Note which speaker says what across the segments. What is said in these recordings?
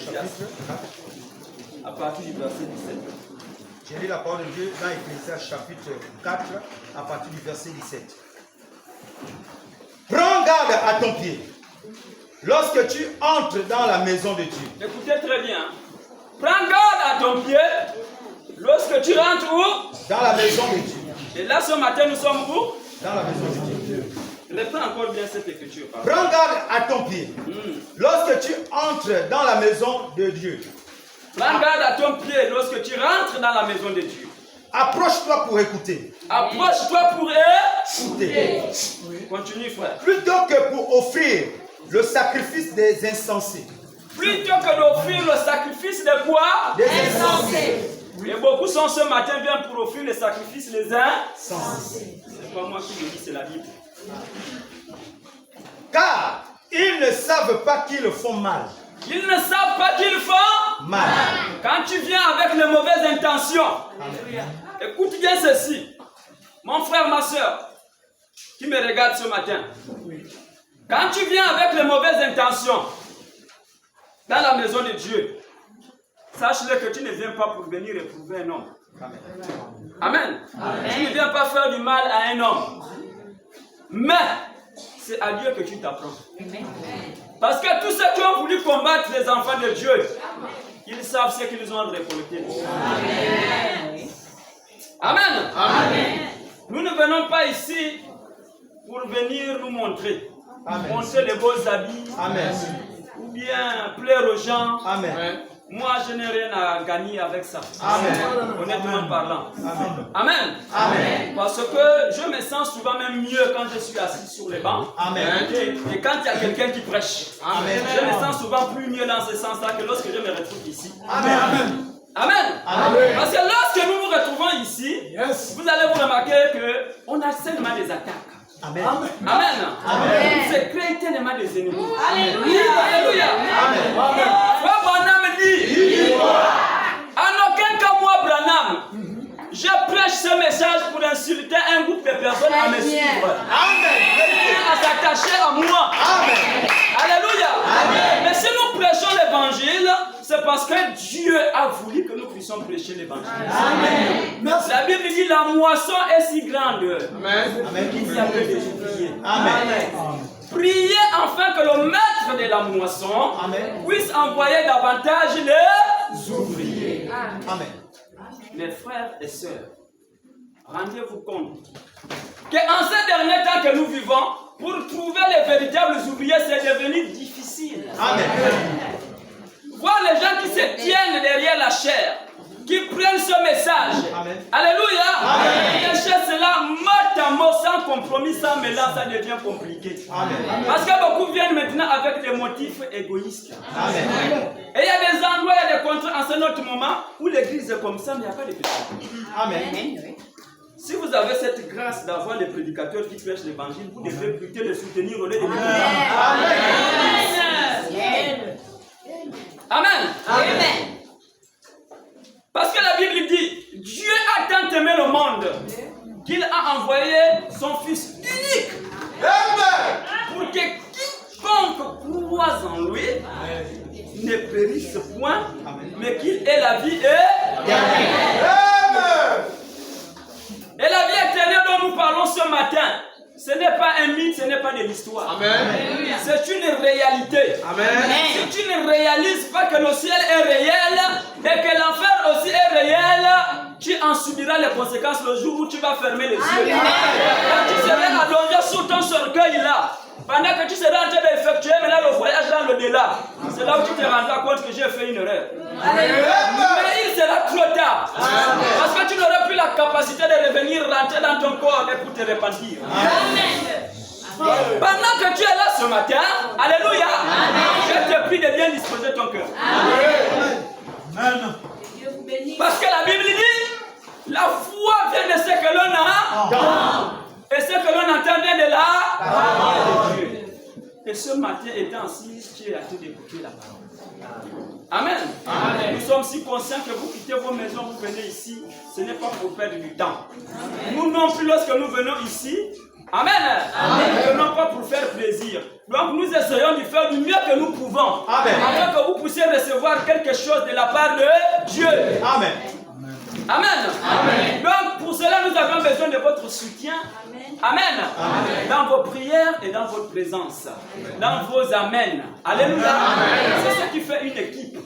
Speaker 1: chapitre 4.
Speaker 2: À partir du verset 17.
Speaker 1: J'ai lu la parole de Dieu dans Ecclésiaste chapitre 4, à partir du verset 17. Prends garde à ton pied lorsque tu entres dans la maison de Dieu.
Speaker 2: Écoutez très bien. Prends garde à ton pied lorsque tu rentres où?
Speaker 1: Dans la maison de Dieu.
Speaker 2: Et là, ce matin, nous sommes où?
Speaker 1: Dans la maison de Dieu.
Speaker 2: Reprends encore bien cette écriture.
Speaker 1: Prends garde à ton pied lorsque tu entres dans la maison de Dieu.
Speaker 2: Prends garde à ton pied lorsque tu rentres dans la maison de Dieu.
Speaker 1: Approche-toi pour écouter.
Speaker 2: Approche-toi pour
Speaker 1: écouter.
Speaker 2: Continue, frère.
Speaker 1: Plutôt que pour offrir le sacrifice des insensés.
Speaker 2: Plutôt que d'offrir le sacrifice de quoi?
Speaker 1: Des insensés.
Speaker 2: Et beaucoup sont ce matin viennent pour offrir le sacrifice des insensés. C'est pas moi qui le dis, c'est la Bible.
Speaker 1: Car ils ne savent pas qu'ils font mal.
Speaker 2: Ils ne savent pas qu'ils font
Speaker 1: mal.
Speaker 2: Quand tu viens avec les mauvaises intentions, écoute bien ceci. Mon frère, ma soeur, qui me regarde ce matin. Quand tu viens avec les mauvaises intentions dans la maison de Dieu, sache-le que tu ne viens pas pour venir éprouver un homme. Amen. Amen. Tu ne viens pas faire du mal à un homme. Mais c'est à Dieu que tu t'apprends. Parce que tous ceux qui ont voulu combattre les enfants de Dieu, ils savent ce qu'ils ont récolté. Amen. Amen. Nous ne venons pas ici pour venir nous montrer.
Speaker 1: Amen.
Speaker 2: Montrer les beaux habits.
Speaker 1: Amen.
Speaker 2: Ou bien plaire aux gens.
Speaker 1: Amen.
Speaker 2: Moi, je n'ai rien à gagner avec ça.
Speaker 1: Amen.
Speaker 2: Honnêtement parlant.
Speaker 1: Amen.
Speaker 2: Amen.
Speaker 1: Amen.
Speaker 2: Parce que je me sens souvent même mieux quand je suis assis sur les bancs.
Speaker 1: Amen.
Speaker 2: Et quand il y a quelqu'un qui prêche.
Speaker 1: Amen.
Speaker 2: Je me sens souvent plus mieux dans ce sens-là que lorsque je me retrouve ici.
Speaker 1: Amen.
Speaker 2: Amen.
Speaker 1: Amen.
Speaker 2: Parce que lorsque nous nous retrouvons ici, vous allez vous remarquer qu'on a seulement des attaques.
Speaker 1: Amen.
Speaker 2: Amen.
Speaker 1: Amen.
Speaker 2: C'est créer tellement des ennemis.
Speaker 3: Alléluia.
Speaker 2: Alléluia.
Speaker 1: Amen.
Speaker 2: Frère Branham dit, en aucun cas moi Branham, je prêche ce message pour insulter un groupe de personnes à me suivre.
Speaker 1: Amen.
Speaker 2: À s'attacher à moi.
Speaker 1: Amen.
Speaker 2: Alléluia.
Speaker 1: Amen.
Speaker 2: Mais si nous prêchons l'évangile, c'est parce que Dieu a voulu que nous puissions prêcher l'évangile.
Speaker 1: Amen.
Speaker 2: La Bible dit la moisson est si grande.
Speaker 1: Amen.
Speaker 2: Qu'il y a que des ouvriers.
Speaker 1: Amen.
Speaker 2: Priez afin que le maître de la moisson puisse envoyer davantage les ouvriers.
Speaker 1: Amen.
Speaker 2: Mes frères et sœurs, rendez-vous compte qu'en ces derniers temps que nous vivons, pour trouver les véritables ouvriers, c'est devenu difficile.
Speaker 1: Amen.
Speaker 2: Voir les gens qui se tiennent derrière la chair, qui prennent ce message.
Speaker 1: Amen.
Speaker 2: Alléluia.
Speaker 1: Amen.
Speaker 2: Et cherchent cela mot à mot, sans compromis, sans mélange, ça devient compliqué.
Speaker 1: Amen.
Speaker 2: Parce que beaucoup viennent maintenant avec des motifs égoïstes.
Speaker 1: Amen.
Speaker 2: Et il y a des endroits, il y a des contrats en ce autre moment où l'église est comme ça, mais il n'y a pas de péché.
Speaker 1: Amen.
Speaker 2: Si vous avez cette grâce d'avoir des prédicateurs qui prêchent l'évangile, vous devez plutôt les soutenir au lieu de les Amen.
Speaker 3: Amen.
Speaker 2: Parce que la Bible dit, Dieu a tant aimé le monde qu'il a envoyé son Fils unique pour que quiconque croise en lui ne périsse point, mais qu'il ait la vie éternelle. Et la vie éternelle dont nous parlons ce matin, ce n'est pas un mythe, ce n'est pas de l'histoire. C'est une réalité. Si tu ne réalises pas que le ciel est réel et que l'enfer aussi est réel, tu en subiras les conséquences le jour où tu vas fermer les yeux. Quand tu seras allongé sur ton cercueil là, pendant que tu seras en train d'effectuer maintenant le voyage dans l'au-delà, c'est là où tu te rendras compte que j'ai fait une erreur. Mais il sera trop tard. Parce que tu n'auras plus la capacité de revenir rentrer dans ton corps et pour te repentir. Pendant que tu es là ce matin, alléluia, je te prie de bien disposer ton cœur. Parce que la Bible dit, la foi vient de ce que l'on a. Et ce que l'on entend vient de la parole de Dieu. Et ce matin, étant assis, tu es à tout d'écouter la parole. Amen. Amen. Nous sommes si conscients que vous quittez vos maisons, vous venez ici, ce n'est pas pour perdre du temps. Nous non plus, lorsque nous venons ici, amen, nous ne venons pas pour faire plaisir. Donc nous essayons de faire du mieux que nous pouvons. Afin que vous puissiez recevoir quelque chose de la part de Dieu.
Speaker 1: Amen.
Speaker 2: Amen. Amen. Donc pour cela, nous avons besoin de votre soutien. Amen. Amen. Dans vos prières et dans votre présence. Dans vos amens. Alléluia. C'est ce qui fait une équipe.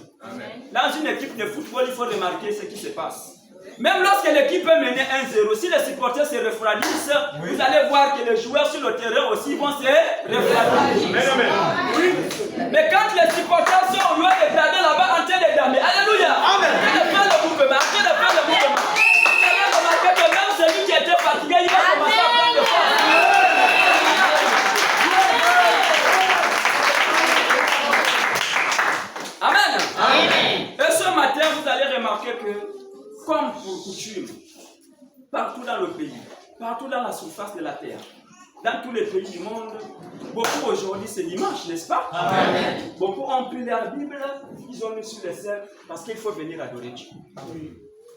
Speaker 2: Dans une équipe de football, il faut remarquer ce qui se passe. Même lorsque l'équipe est menée 1-0, si les supporters se refroidissent, vous allez voir que les joueurs sur le terrain aussi vont se refroidir. Mais quand les supporters sont au loin de garder là-bas en train de damer, alléluia, en train de faire le mouvement, vous allez remarquer que même celui qui était fatigué, il va commencer à prendre le force. Amen. Et ce matin, vous allez remarquer que comme pour coutume, partout dans le pays, partout dans la surface de la terre, dans tous les pays du monde, beaucoup aujourd'hui c'est dimanche, n'est-ce pas? Amen. Beaucoup ont pris leur Bible, ils ont mis sur les cercles parce qu'il faut venir adorer Dieu.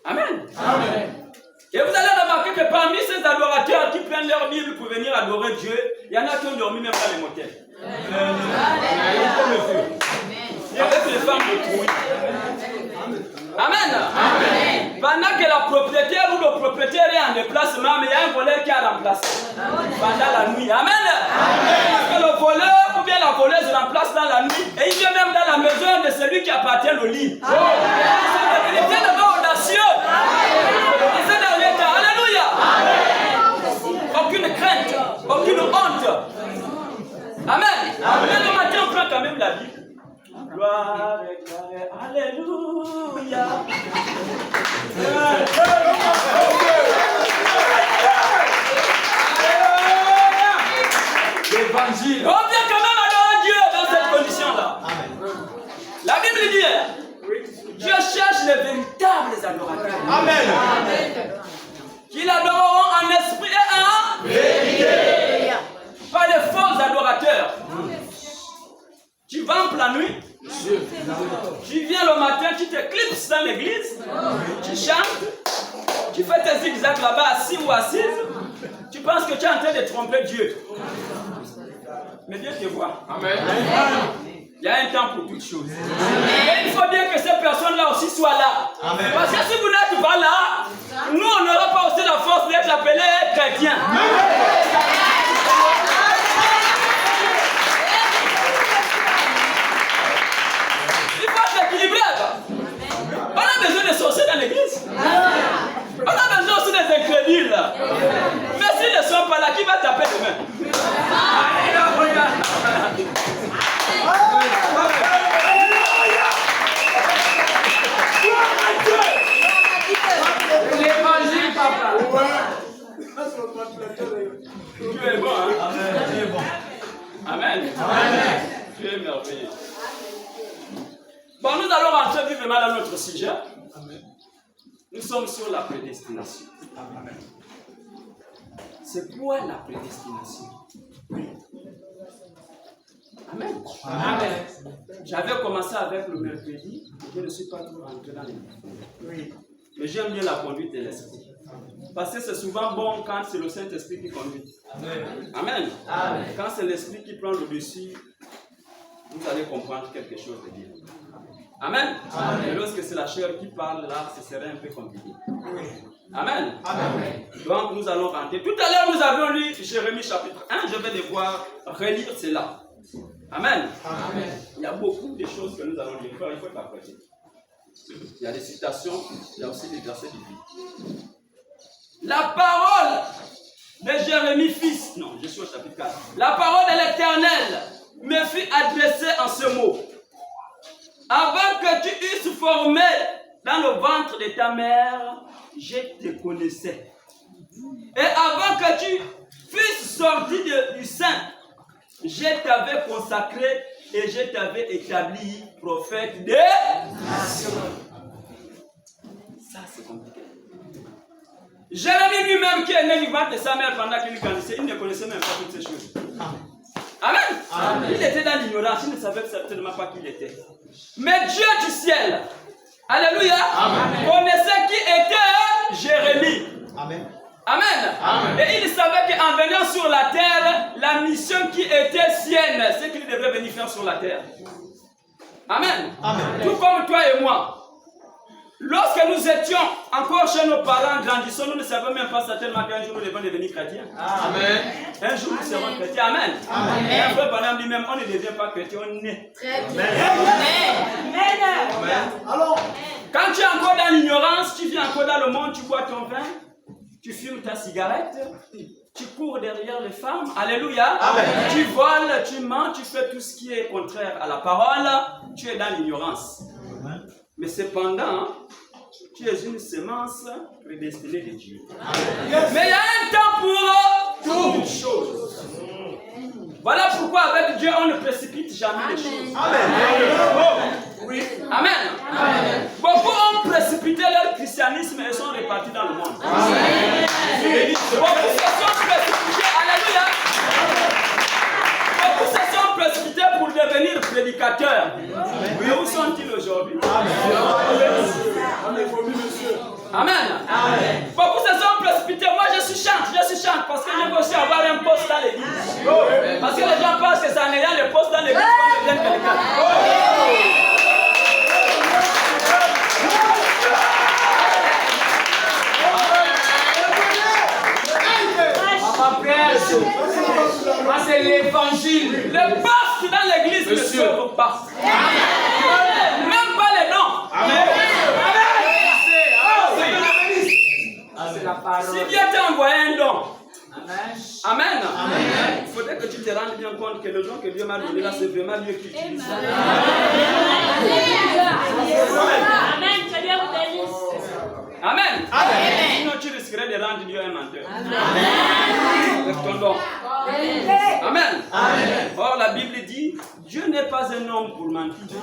Speaker 2: Amen. Amen. Et vous allez remarquer que parmi ces adorateurs qui prennent leur Bible pour venir adorer Dieu, il y en a qui ont dormi même dans les motels. Avec les femmes de trouille. Amen. Amen. Pendant que la propriétaire ou le propriétaire est en déplacement, mais il y a un voleur qui a remplacé pendant la nuit. Amen. Parce que le voleur ou bien la voleuse remplace dans la nuit et il vient même dans la maison de celui qui appartient au lit. Il est tellement audacieux. Et c'est dans l'état. Alléluia. Aucune crainte, aucune honte. Amen. Mais le matin, on prend quand même la Bible. Gloire, gloire, alléluia. L'évangile. On vient quand même adorer Dieu dans cette condition-là. La Bible dit, Dieu cherche les véritables adorateurs. Amen. Qui l'adoreront en esprit et en vérité. Pas les faux adorateurs. Tu vampes la nuit. Tu viens le matin, tu t'éclipses dans l'église, tu chantes, tu fais tes zigzags là-bas assis ou assise, tu penses que tu es en train de tromper Dieu. Mais Dieu te voit. Amen. Il y a un temps pour toutes choses. Et il faut bien que ces personnes-là aussi soient là. Amen. Parce que si vous n'êtes pas là, nous on n'aura pas aussi la force d'être appelés chrétiens. On a besoin de sorciers dans l'église. On a besoin aussi des incrédules. Mais s'ils ne sont pas là, qui va taper demain? L'évangile, papa. Dieu est bon, hein? Amen. Amen. Dieu est merveilleux. Bon, nous allons rentrer vivement dans notre sujet. Amen. Nous sommes sur la prédestination. Amen. C'est quoi la prédestination? Amen. Amen. J'avais commencé avec le mercredi, je ne suis pas toujours rentré dans les livres. Oui. Mais j'aime bien la conduite de l'esprit. Parce que c'est souvent bon quand c'est le Saint-Esprit qui conduit. Amen. Amen. Amen. Quand c'est l'esprit qui prend le dessus, vous allez comprendre quelque chose de bien. Amen. Amen. Et lorsque c'est la chair qui parle, là, ce serait un peu compliqué. Oui. Amen. Amen. Donc, nous allons rentrer. Tout à l'heure, nous avons lu Jérémie chapitre 1. Je vais devoir relire cela. Amen. Amen. Il y a beaucoup de choses que nous allons lire. Il faut t'apprêter. Il y a des citations, il y a aussi des versets bibliques. La parole de Jérémie, fils. Non, je suis au chapitre 4. La parole de l'Éternel me fut adressée en ce mot. Avant que tu eusses formé dans le ventre de ta mère, je te connaissais. Et avant que tu fusses sorti du sein, je t'avais consacré et je t'avais établi prophète des nations. Ça, c'est compliqué. Jérémie lui-même, qui est né du ventre de sa mère pendant qu'il grandissait, il ne connaissait même pas toutes ces choses. Amen. Amen. Il était dans l'ignorance, il ne savait certainement pas qui il était. Mais Dieu du ciel, alléluia, Amen, connaissait qui était Jérémie. Amen. Amen. Amen. Et il savait qu'en venant sur la terre, la mission qui était sienne, c'est qu'il devait venir faire sur la terre. Amen. Amen. Tout comme toi moi. Lorsque nous étions encore chez nos parents, grandissons, nous ne savions même pas certainement qu'un jour nous devons devenir chrétiens. Amen. Un jour nous serons chrétiens. Amen. Amen. Et un frère Branham dit même, on ne devient pas chrétien, on naît. Amen. Amen. Alors, quand tu es encore dans l'ignorance, tu vis encore dans le monde, tu bois ton vin, tu fumes ta cigarette, tu cours derrière les femmes. Alléluia. Amen. Tu voles, tu mens, tu fais tout ce qui est contraire à la parole, tu es dans l'ignorance. Amen. Mais cependant, tu es une semence prédestinée de Dieu. Mais il y a un temps pour toutes choses. Voilà pourquoi avec Dieu, on ne précipite jamais les choses. Amen. Amen. Amen. Beaucoup ont précipité leur christianisme et sont répartis dans le monde. Amen. Beaucoup se sont précipités. Alléluia. Beaucoup se sont précipités pour devenir prédicateurs. Mais où sont-ils aujourd'hui? Amen. Amen. Beaucoup se sont précipités. Moi je suis chante parce que je veux aussi avoir un poste dans l'église. Parce que les gens pensent que c'est en ayant le poste dans l'église qu'on devient quelqu'un. Moi c'est l'évangile. Le poste dans l'église ne sauve pas. Même pas les noms. Amen. Si Dieu t'a envoyé un don, Amen. Il faudrait que tu te rendes bien compte que le don que Dieu m'a donné là, c'est vraiment Dieu qui utilise ça. Amen. Sinon tu risquerais de rendre Dieu un menteur. Avec ton don. Amen. Or la Bible dit, Dieu n'est pas un homme pour mentir.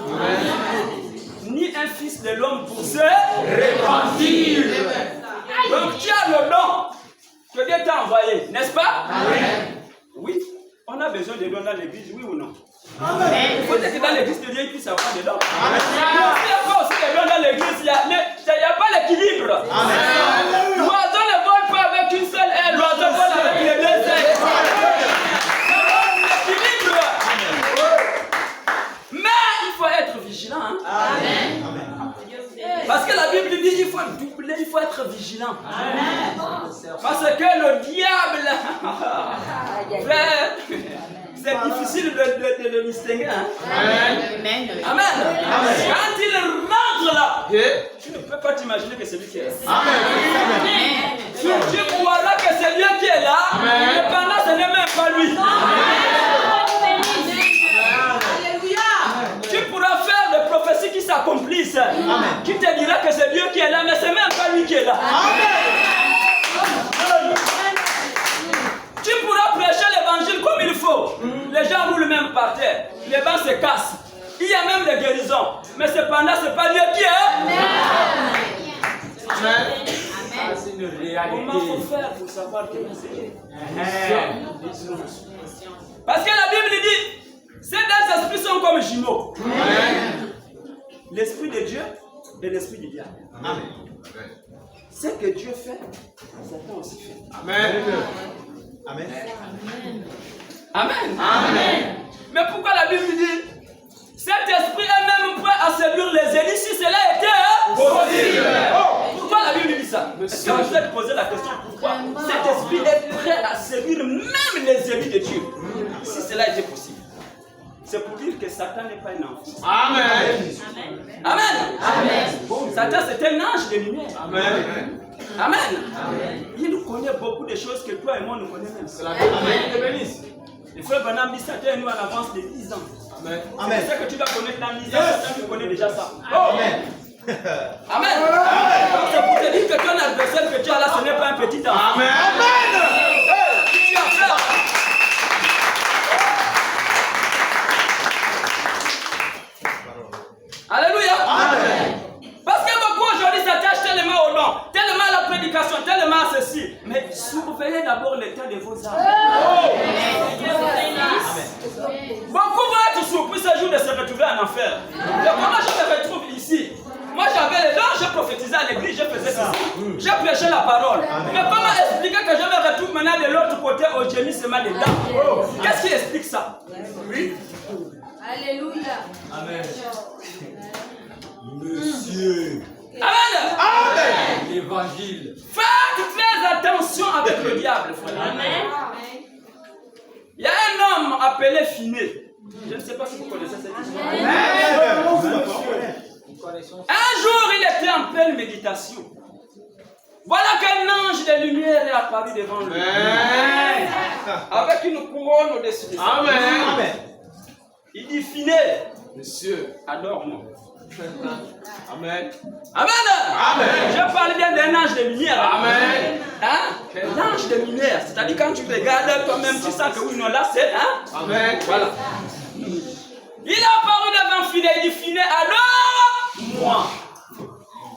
Speaker 2: Ni un fils de l'homme pour se repentir. Donc tu as le don que Dieu t'a envoyé, n'est-ce pas? Oui. On a besoin de dons dans l'église, oui ou non? Il faut que dans l'église de Dieu il puisse avoir des dons. S'il n'y a pas aussi des dons dans l'église, il n'y a pas l'équilibre. L'oiseau ne vole pas avec une seule aile, l'oiseau vole avec les deux ailes. L'équilibre. Mais il faut être vigilant. Parce que la Bible dit qu'il faut doubler, il faut être vigilant. Parce que le diable, frère, c'est difficile de le distinguer. Amen. Quand il rentre là, tu ne peux pas t'imaginer que c'est lui qui est là. Tu croiras que c'est Dieu qui est là, mais pendant ce n'est même pas lui. Tu pourras faire des prophéties qui s'accomplissent, qui te dira que c'est Dieu qui est là, mais c'est même pas lui qui est là. Tu pourras prêcher l'évangile comme il faut. Les gens roulent même par terre, les bancs se cassent. Il y a même des guérisons, mais cependant c'est pas Dieu qui est. C'est une réalité. Comment faut faire pour savoir que c'est Dieu? Parce que la Bible dit, ces deux esprits sont comme jumeaux. L'esprit de Dieu et l'esprit du diable. Ce que Dieu fait, Satan aussi fait. Amen. Mais pourquoi la Bible dit, cet esprit est même prêt à séduire les élus si cela était possible? Pourquoi la Bible dit ça? Est-ce que vous êtes posé la question pourquoi cet esprit est prêt à séduire même les élus de Dieu si cela était possible? C'est pour dire que Satan n'est pas un enfant. Amen. Satan c'est un ange de lumière. Amen. Il nous connaît beaucoup de choses que toi et moi nous connaissons même. Le frère Branham dit Satan nous en avance de 10 ans. C'est ce que tu dois connaître dans 10 ans. Satan tu connais déjà ça. Amen. Donc c'est pour te dire que ton adversaire que tu as là, ce n'est pas un petit enfant. Amen. Tu as peur. Alléluia. Parce que beaucoup aujourd'hui s'attachent tellement au nom, tellement à la prédication, tellement à ceci. Mais surveillez d'abord l'état de vos âmes. Beaucoup vont être surpris ce jour de se retrouver en enfer. Et comment je me retrouve ici? Moi j'avais les dons, je prophétisais à l'église, je faisais ceci. Je prêchais la parole. Mais comment expliquer que je me retrouve maintenant de l'autre côté au gémissement des dents? Qu'est-ce qui explique ça? Alléluia. Amen. appelé Finé. Je ne sais pas si vous connaissez cette histoire. Un jour, il était en pleine méditation. Voilà qu'un ange de lumière est apparu devant lui. Avec une couronne au-dessus de lui.
Speaker 3: Amen.
Speaker 2: Il dit, Finé,
Speaker 3: Monsieur,
Speaker 2: adore-moi.
Speaker 3: Amen.
Speaker 2: Amen. Je parle bien d'un ange de lumière.
Speaker 3: Amen.
Speaker 2: Hein? L'ange de lumière. C'est-à-dire quand tu regardes toi-même, tu sens que oui, non, là c'est. Hein?
Speaker 3: Amen.
Speaker 2: Voilà. Il est apparu devant Finé. Il dit, Finé, adore-moi.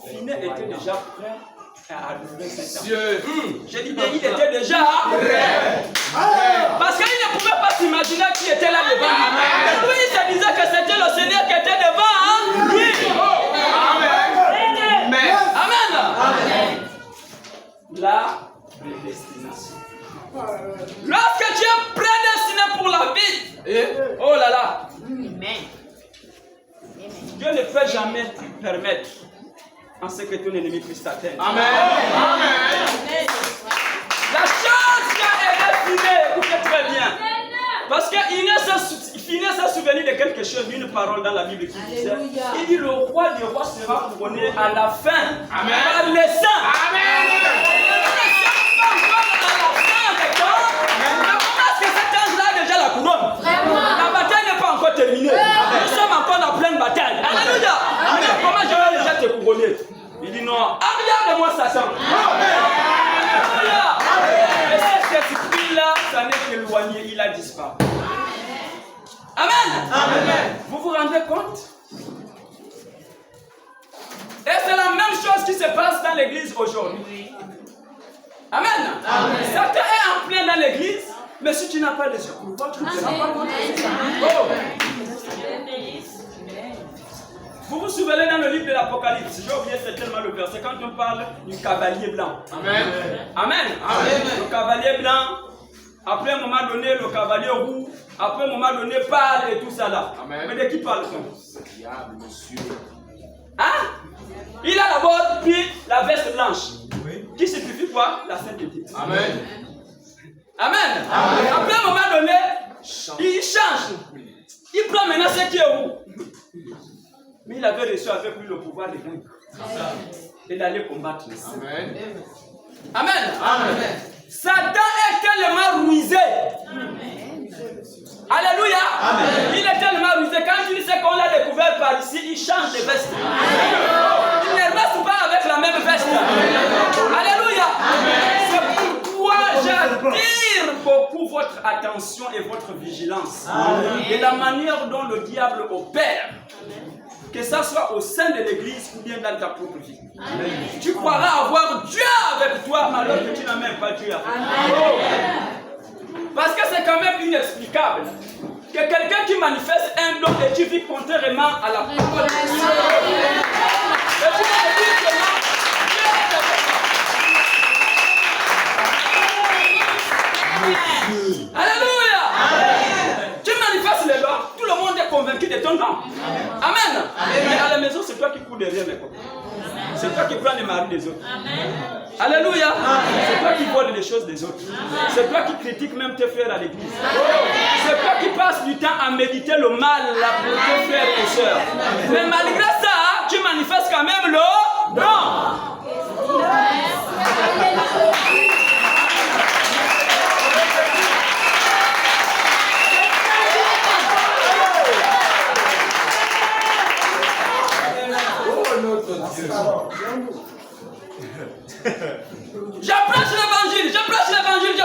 Speaker 2: Finé était déjà prêt à adorer cet ange. J'ai dit bien, il était déjà prêt. Parce qu'il ne pouvait pas s'imaginer qui était là devant lui. Lui, il se disait que c'était le Seigneur qui était devant lui. Amen. La prédestination. Lorsque tu es prédestiné pour la vie, oh là là, Dieu ne peut jamais te permettre en ce que ton ennemi puisse t'atteindre.
Speaker 3: Amen.
Speaker 2: La chose qui a aidé Finé, écoutez très bien. Parce que Finé s'est souvenu de quelque chose, d'une parole dans la Bible qui disait, il dit, le roi des rois sera couronné à la fin par les saints.
Speaker 3: Amen.
Speaker 2: Déjà la couronne. La bataille n'est pas encore terminée. Nous sommes encore en pleine bataille. Alléluia. Comment je vais déjà te couronner? Il dit non. Regarde-moi Satan. Alléluia. Et cet esprit-là, ça n'est qu'éloigné. Il a disparu. Amen. Vous vous rendez compte? Et c'est la même chose qui se passe dans l'église aujourd'hui. Amen. Satan est en plein dans l'église. Mais si tu n'as pas les yeux pour voir, tu ne seras pas contre. Vous vous souvenez dans le livre de l'Apocalypse, j'ai oublié certainement le verset, quand on parle du cavalier blanc. Amen. Le cavalier blanc, après un moment donné, le cavalier roux, après un moment donné, pâle et tout ça là. Mais de qui parle-t-on?
Speaker 3: Diable, monsieur.
Speaker 2: Hein? Il a d'abord pris la veste blanche. Qui signifie quoi? La sainteté. Amen. Après un moment donné, il change. Il prend maintenant ce qui est roux. Mais il avait reçu avec lui le pouvoir de vaincre. Et d'aller combattre. Amen. Satan est tellement ruisé. Alléluia. Il est tellement ruisé. Quand il sait qu'on l'a découvert par ici, il change de veste. Il ne reste pas avec la même veste. Alléluia. C'est pourquoi j'attire beaucoup votre attention et votre vigilance. Et la manière dont le diable opère. Que ça soit au sein de l'église ou bien dans ta propre vie. Tu croiras avoir Dieu avec toi alors que tu n'as même pas Dieu avec toi. Parce que c'est quand même inexplicable que quelqu'un qui manifeste un don et tu vis contrairement à la parole de Dieu. Et tu vas te dire que non, Dieu est avec toi. Alléluia. Tu manifestes les dons, tout le monde est convaincu de ton don. Amen. Mais à la maison, c'est toi qui cours derrière les copains. C'est toi qui prends les maris des autres. Alléluia. C'est toi qui voles les choses des autres. C'est toi qui critiques même tes frères à l'église. C'est toi qui passes du temps à méditer le mal là pour tes frères et sœurs. Mais malgré ça, tu manifestes quand même le don. Je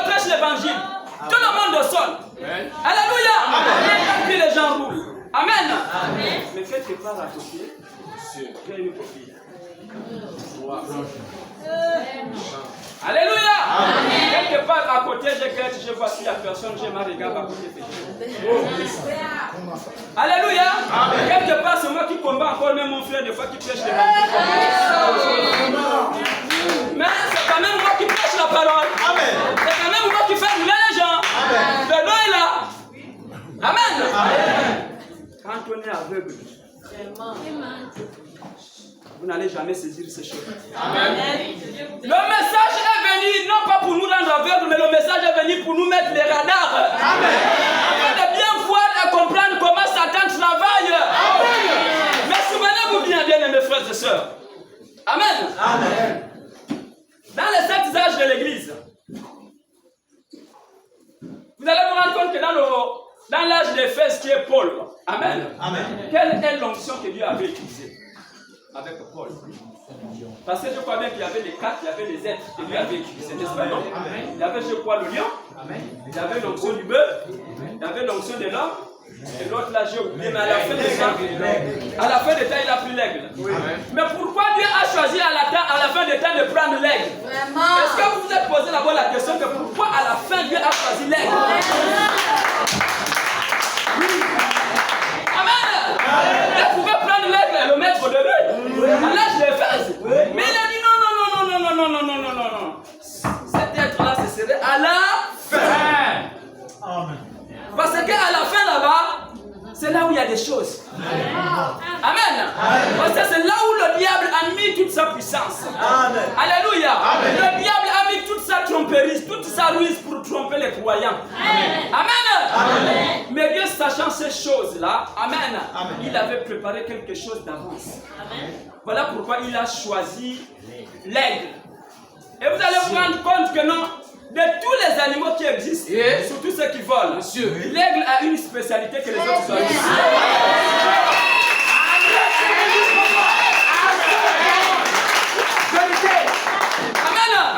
Speaker 2: prêche l'évangile. Tout le monde sonne. Alléluia. Et puis les gens roulent. Amen. Mais quelque part à côté, il y a une copie. Alléluia. Quelque part à côté, je vois si la personne, j'ai ma regard à côté. Alléluia. Quelque part, c'est moi qui combats encore même mon frère des fois qui prêche l'évangile. Mais c'est quand même moi qui prêche la parole. C'est quand même moi qui fais rouler les gens. Le don est là. Amen. Quand on est aveugle, vous n'allez jamais saisir ces choses. Le message est venu non pas pour nous rendre aveugles, mais le message est venu pour nous mettre les radars. Afin de bien Satan travaille. Mais souvenez-vous bien, mes frères et sœurs. Amen. Dans les 7 âges de l'Église, vous allez vous rendre compte que dans l'âge d'Éphèse qui est Paul, Amen. Quelle est l'onction que Dieu avait utilisée avec Paul? Parce que je crois bien qu'il y avait les 4, il y avait les êtres que Dieu avait utilisés, n'est-ce pas? Non? Il y avait, je crois, le lion, il y avait l'onction du bœuf, il y avait l'onction de l'homme, et l'autre là, j'ai oublié, mais à la fin de temps, il a pris l'aigle. Mais pourquoi Dieu a choisi à la fin de temps de prendre l'aigle? Est-ce que vous vous êtes posé d'abord la question que pourquoi à la fin Dieu a choisi l'aigle? Amen. Il pouvait prendre l'aigle et le mettre de lui. À l'âge d'Éphèse. Mais il a dit non. Cet être-là, ce serait à la fin. Parce qu'à la fin là-bas, c'est là où il y a des choses. Amen. Parce que c'est là où le diable a mis toute sa puissance. Alléluia. Le diable a mis toute sa tromperie, toute sa ruse pour tromper les croyants. Amen. Mais Dieu, sachant ces choses-là, Amen, il avait préparé quelque chose d'avance. Voilà pourquoi il a choisi l'aigle. Et vous allez vous rendre compte que non, de tous les animaux qui existent, surtout ceux qui volent, l'aigle a une spécialité que les autres ont.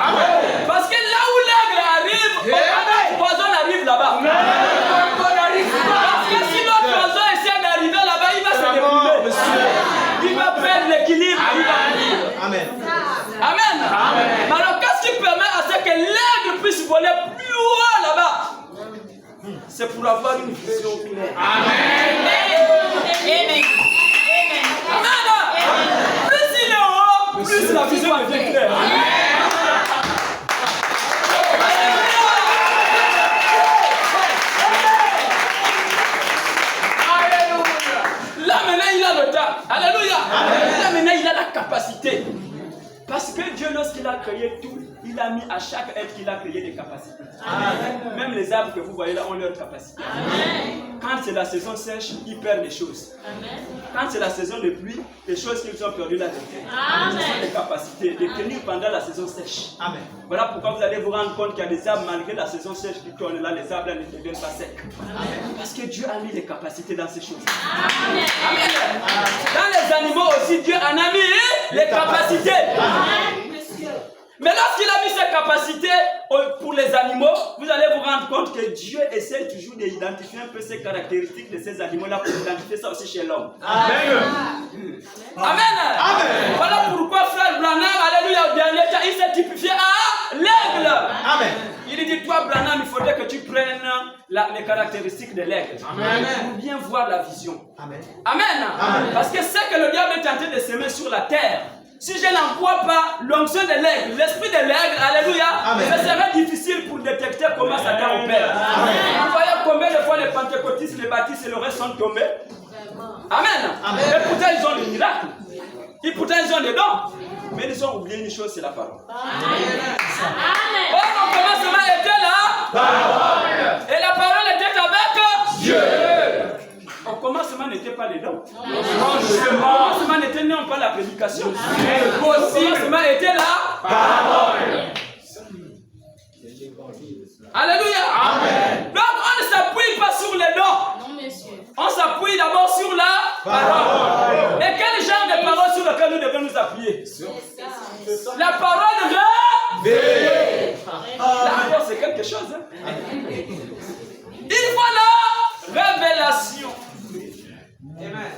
Speaker 2: Amen. Parce que là où l'aigle arrive, aucun poison n'arrive là-bas. Parce que si l'autre poison essaie d'arriver là-bas, il va se dérouler. Il va perdre l'équilibre. Amen. Alors qu'est-ce qui permet à ce que l'aigle puisse voler plus haut là-bas? C'est pour avoir une vision claire. Amen. Plus il est haut, plus la vision devient claire. Là maintenant il a le temps. Alléluia. Là maintenant il a la capacité. Parce que Dieu, lorsqu'il a créé tout, il a mis à chaque être qu'il a créé des capacités. Amen. Même les arbres que vous voyez là ont leur capacité. Amen. Quand c'est la saison sèche, ils perdent des choses. Amen. Quand c'est la saison de pluie, les choses qu'ils ont perdues là, ce sont des capacités de tenir pendant la saison sèche. Amen. Voilà pourquoi vous allez vous rendre compte qu'il y a des arbres, malgré la saison sèche qui tournent là, les arbres là ne deviennent pas secs. Amen. Parce que Dieu a mis des capacités dans ces choses. Amen. Amen. Dans les animaux aussi, Dieu en a mis les capacités. Amen. Mais lorsqu'il a mis ses capacités pour les animaux, vous allez vous rendre compte que Dieu essaie toujours d'identifier un peu ces caractéristiques de ces animaux-là pour identifier ça aussi chez l'homme. Amen. Amen. Amen. Voilà pourquoi frère Branham, alléluia, au dernier temps, il s'est typifié à l'aigle. Amen. Il dit, toi Branham, il faudrait que tu prennes les caractéristiques de l'aigle. Amen. Pour bien voir la vision. Amen. Amen. Amen. Parce que c'est que le diable est en train de semer sur la terre. Si je n'emploie pas l'onction de l'aigle, l'esprit de l'aigle, alléluia, ce serait difficile pour détecter comment Satan opère. Vous voyez combien de fois les pentecôtistes, les baptistes et le reste sont tombés? Amen. Et pourtant ils ont des miracles. Et pourtant ils ont des dons. Mais ils ont oublié une chose, c'est la parole. Amen. Au commencement était la parole. Et la parole était avec Dieu. Au commencement n'était pas les dons. Au commencement n'était non pas la prédication. Au commencement était la parole. Alléluia. Amen. Donc on ne s'appuie pas sur les dons. Non, monsieur. On s'appuie d'abord sur la parole. Et quel genre de parole sur laquelle nous devons nous appuyer? La parole de Dieu. Là, c'est quelque chose. Il faut la révélation. Amen.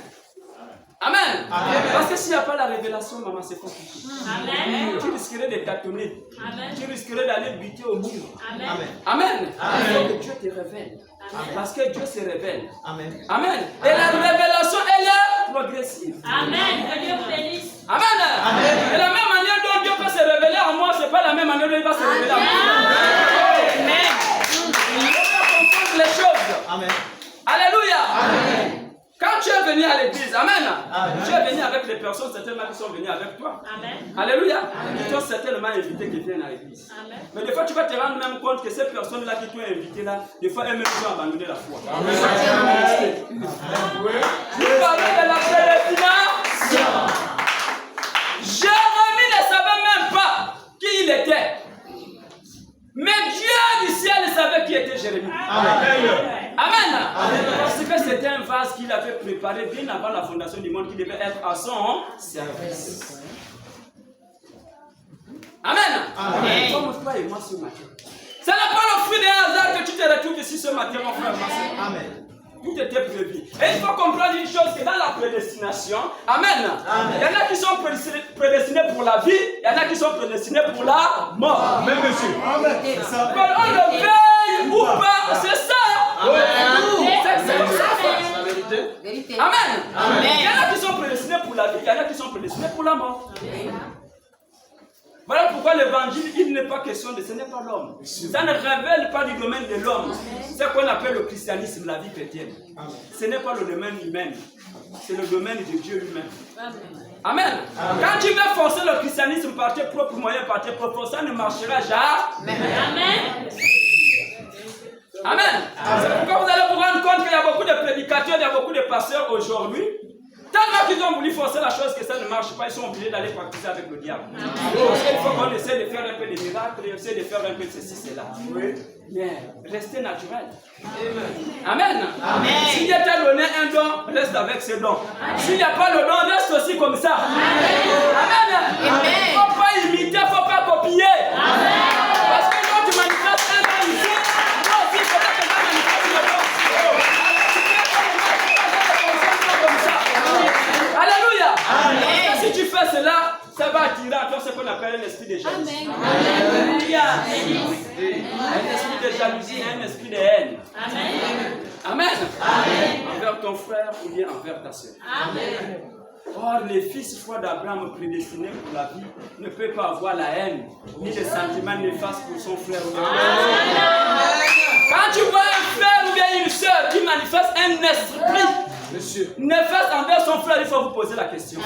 Speaker 2: Amen. Amen. Parce que s'il n'y a pas la révélation, maman, c'est compliqué. Amen. Tu risquerais de tâtonner. Amen. Tu risquerais d'aller buter au mur. Amen. Amen. Amen. Il faut que Dieu te révèle. Amen. Parce que Dieu se révèle. Amen. Amen. Et la révélation, elle est progressive. Amen. Que Dieu bénisse. Amen. Amen. Et la même manière dont Dieu peut se révéler à moi, ce n'est pas la même manière dont il va se révéler à moi. Amen. Il faut confondre les choses. Amen. Alléluia. Amen. Quand tu es venu à l'église, Amen. Tu es venu avec les personnes certainement qui sont venues avec toi. Amen. Alléluia. Ils t'ont certainement invité qui viennent à l'église. Mais des fois, tu vas te rendre même compte que ces personnes-là qui t'ont invité là, des fois, elles-mêmes ont abandonné la foi. Amen. Vous parlez de la prédestination. Jérémie ne savait même pas qui il était. Mais Dieu du ciel savait qui était Jérémie. Amen. Amen. Parce que c'était un vase qu'il avait préparé bien avant la fondation du monde qui devait être à son service. Amen. Amen. Comme toi et moi ce matin. Ce n'est pas le fruit d'un hasard que tu te retrouves ici ce matin, mon frère. Amen. Tout était prévu. Et il faut comprendre une chose, que dans la prédestination, amen. Il y en a qui sont prédestinés pour la vie, il y en a qui sont prédestinés pour la mort. Amen, monsieur. Amen. C'est ça. Qu'on le veuille ou pas, c'est ça. Amen. C'est la vérité. Amen. Amen. Il y en a qui sont prédestinés pour la vie, il y en a qui sont prédestinés pour la mort. Voilà pourquoi l'évangile, il n'est pas question de ce n'est pas l'homme. Ça ne révèle pas du domaine de l'homme. C'est ce qu'on appelle le christianisme, la vie chrétienne. Ce n'est pas le domaine humain. C'est le domaine de Dieu lui-même. Amen. Quand tu veux forcer le christianisme par tes propres moyens, par tes propres forces, ça ne marchera jamais. Amen. Amen. C'est pourquoi vous allez vous rendre compte qu'il y a beaucoup de prédicateurs, il y a beaucoup de pasteurs aujourd'hui. Tellement qu'ils ont voulu forcer la chose que ça ne marche pas, ils sont obligés d'aller pratiquer avec le diable. Parce qu'il faut qu'on essaie de faire un peu de miracles, on essaie de faire un peu de ceci, cela. Oui. Mais restez naturel. Amen. Amen. S'il y a donné un don, reste avec ce don. S'il n'y a pas le don, reste aussi comme ça. Amen. Il ne faut pas imiter, il ne faut pas copier. Parce que quand tu manifestes un don ici, toi aussi, il faudra que tu manifestes le don. Alléluia. Amen. Si tu fais cela, ça va attirer à toi ce qu'on appelle un esprit de jalousie. Alléluia. Un esprit de jalousie et un esprit de haine. Amen. Amen. Amen. Envers ton frère ou bien envers ta soeur. Amen. Or, les fils foi d'Abraham prédestinés pour la vie ne peuvent pas avoir la haine ni les sentiments néfastes pour son frère ou bien. Quand tu vois un frère ou bien une soeur qui manifeste un esprit néfaste envers son frère, il faut vous poser la question. Et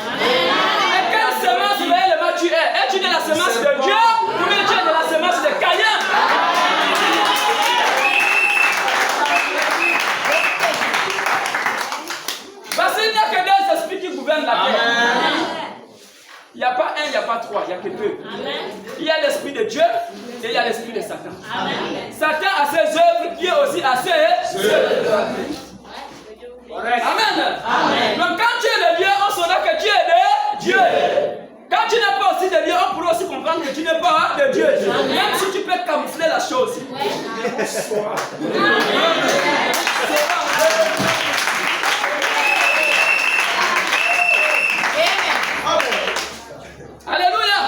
Speaker 2: quelle semence réellement tu es? Es-tu de la semence de Dieu ou bien tu es de la semence de Caïn? Parce qu'il n'y a que deux esprits qui gouvernent la terre. Il n'y a pas un, il n'y a pas trois, il n'y a que deux. Il y a l'esprit de Dieu et il y a l'esprit de Satan. Satan a ses œuvres, qui est aussi à ses œuvres. Amen. Donc quand tu es de Dieu, on saura que tu es de Dieu. Quand tu n'es pas aussi de Dieu, on pourra aussi comprendre que tu n'es pas de Dieu. Même si tu peux camoufler la chose. Alléluia.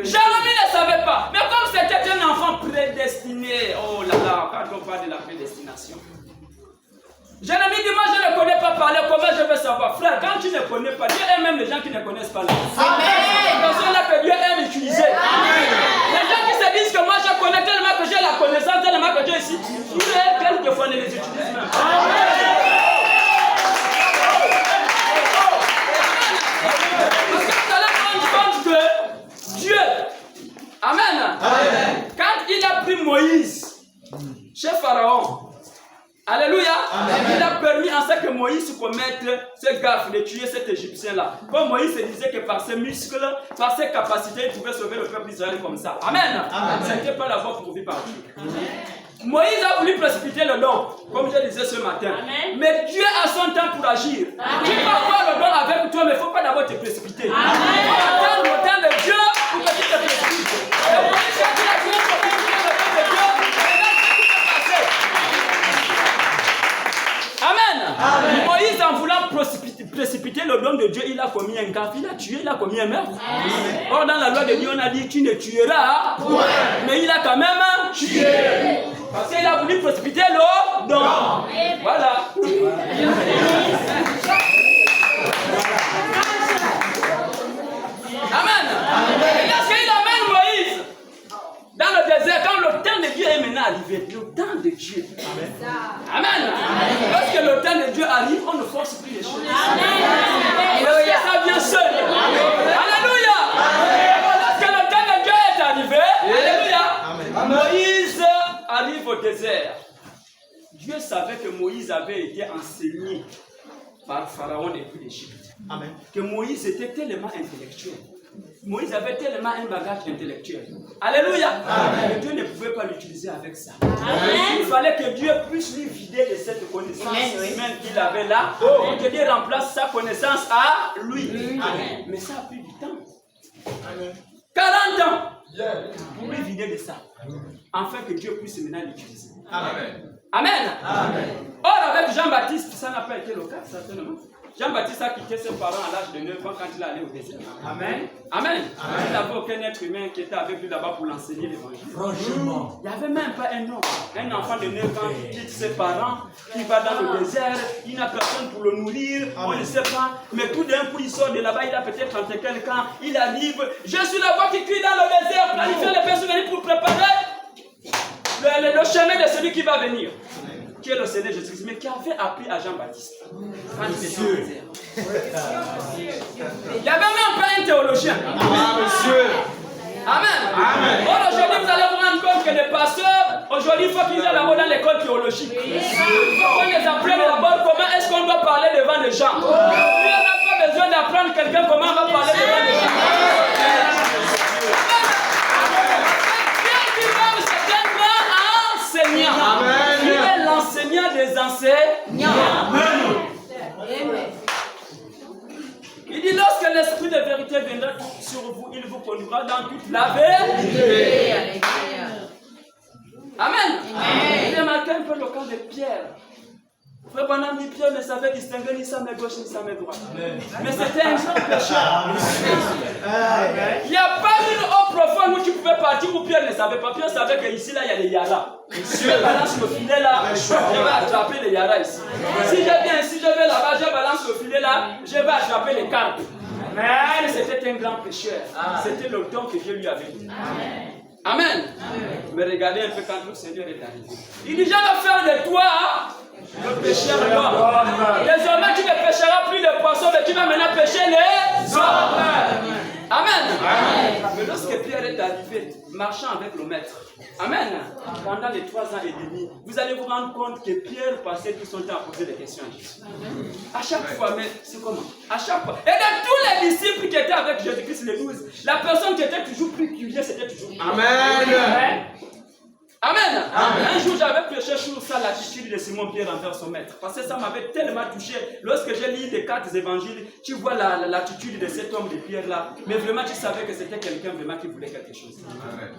Speaker 2: Jérémie ne savait pas. Mais comme c'était un enfant prédestiné, oh là là, quand on parle de la prédestination. Jérémie dit, moi je ne connais pas parler, comment je vais savoir? Frère, quand tu ne connais pas, Dieu aime même les gens qui ne connaissent pas la vie. C'est ces personnes-là que Dieu aime utiliser. Les gens qui se disent que moi je connais tellement que j'ai la connaissance, tellement que Dieu ici, Dieu quelquefois ne les utilise même pas. Parce que vous allez rendre compte que Dieu, amen, quand il a pris Moïse chez Pharaon, alléluia. Il a permis en ce que Moïse commette ce gaffe de tuer cet Égyptien-là. Comme Moïse se disait que par ses muscles, par ses capacités, il pouvait sauver le peuple d'Israël comme ça. Amen. Ce n'était pas la voie pourvue par Dieu. Moïse a voulu précipiter le don, comme je disais ce matin. Mais Dieu a son temps pour agir. Tu peux avoir le don avec toi, mais il ne faut pas d'abord te précipiter. Il faut attendre le temps de Dieu pour que tu te précipites. Et Moïse a dit à Dieu, il faut que tu aies le temps de Dieu. Amen. Moïse, en voulant précipiter le don de Dieu, il a commis un gaffe, il a tué, il a commis un meurtre. Or, dans la loi de Dieu, on a dit tu ne tueras, mais il a quand même tué. Parce qu'il a voulu précipiter le don. Voilà. Amen. Et lorsqu'il amène Moïse dans le désert, quand le temps de Dieu est maintenant arrivé, le temps de Dieu. Amen. Lorsque le temps de Dieu arrive, on ne force plus les choses. Amen. Moïse avait été enseigné par Pharaon depuis l'Égypte.
Speaker 1: Amen.
Speaker 2: Que Moïse était tellement intellectuel. Moïse avait tellement un bagage intellectuel. Alléluia. Mais Dieu ne pouvait pas l'utiliser avec ça. Amen. Il fallait que Dieu puisse lui vider de cette connaissance humaine qu'il avait là. Et que Dieu remplace sa connaissance à lui. Amen. Mais ça a pris du temps. Amen. 40 ans pour lui vider de ça. Afin que Dieu puisse maintenant l'utiliser. Amen. Amen. Amen. Or, avec Jean-Baptiste, ça n'a pas été le cas, certainement. Jean-Baptiste a quitté ses parents à l'âge de 9 ans quand il est allé au désert. Amen. Amen. Il n'avait aucun être humain qui était avec lui là-bas pour l'enseigner l'évangile. Franchement. Il n'y avait même pas un homme. Un enfant de 9 ans qui quitte ses parents, qui va dans le désert, il n'a personne pour le nourrir, on ne sait pas. Mais tout d'un coup, il sort de là-bas, il a peut-être 31 ans, il arrive. Je suis la voix qui crie dans le désert, planifier les personnes pour préparer le chemin de celui qui va venir. Qui est le Seigneur Jésus-Christ, mais qui avait appris à Jean-Baptiste. Quand il était dans le désert. Il n'y avait même pas un théologien.
Speaker 3: Monsieur.
Speaker 2: Amen. Amen. Or, aujourd'hui, vous allez vous rendre compte que les pasteurs, aujourd'hui, il faut qu'ils aient là-bas dans l'école théologique. Il faut qu'on les apprenne d'abord comment est-ce qu'on doit parler devant les gens. Il n'y a pas besoin d'apprendre quelqu'un comment on va parler devant les gens. Amen. Il est l'enseignant des enseignants. Amen. Il dit lorsque l'esprit de vérité viendra sur vous, il vous conduira dans toute la vérité. Amen. Il a marqué un peu le cas de Pierre. Frère Branham dit Pierre ne savait distinguer ni sa main gauche ni sa main droite. Mais c'était un grand pécheur. Il n'y a pas une eau profonde où tu pouvais partir où Pierre ne savait pas. Pierre savait qu'ici là il y a des yaras. Si je balance le filet là, je vais attraper les yaras ici. Si je viens ici, je vais là-bas, je balance le filet là, je vais attraper les carpes. Mais c'était un grand pécheur. C'était le don que Dieu lui avait donné. Amen. Mais regardez un peu quand le Seigneur est arrivé. Il dit je vais faire de toi le pécheur d'homme. Désormais tu ne pêcheras plus les poissons, mais tu vas maintenant pêcher les hommes. Amen. Mais lorsque Pierre est arrivé, marchant avec le maître, amen, pendant les 3 ans et demi, vous allez vous rendre compte que Pierre passait tout son temps à poser des questions à Jésus. À chaque fois, mais c'est comment? À chaque fois. Et de tous les disciples qui étaient avec Jésus-Christ les 12, la personne qui était toujours plus curieuse, c'était toujours Pierre. Amen. Amen. Amen. Un jour, j'avais prêché sur ça, l'attitude de Simon-Pierre envers son maître. Parce que ça m'avait tellement touché. Lorsque j'ai lu les 4 évangiles, tu vois l'attitude de cet homme de Pierre là. Mais vraiment, tu savais que c'était quelqu'un vraiment qui voulait quelque chose. Amen.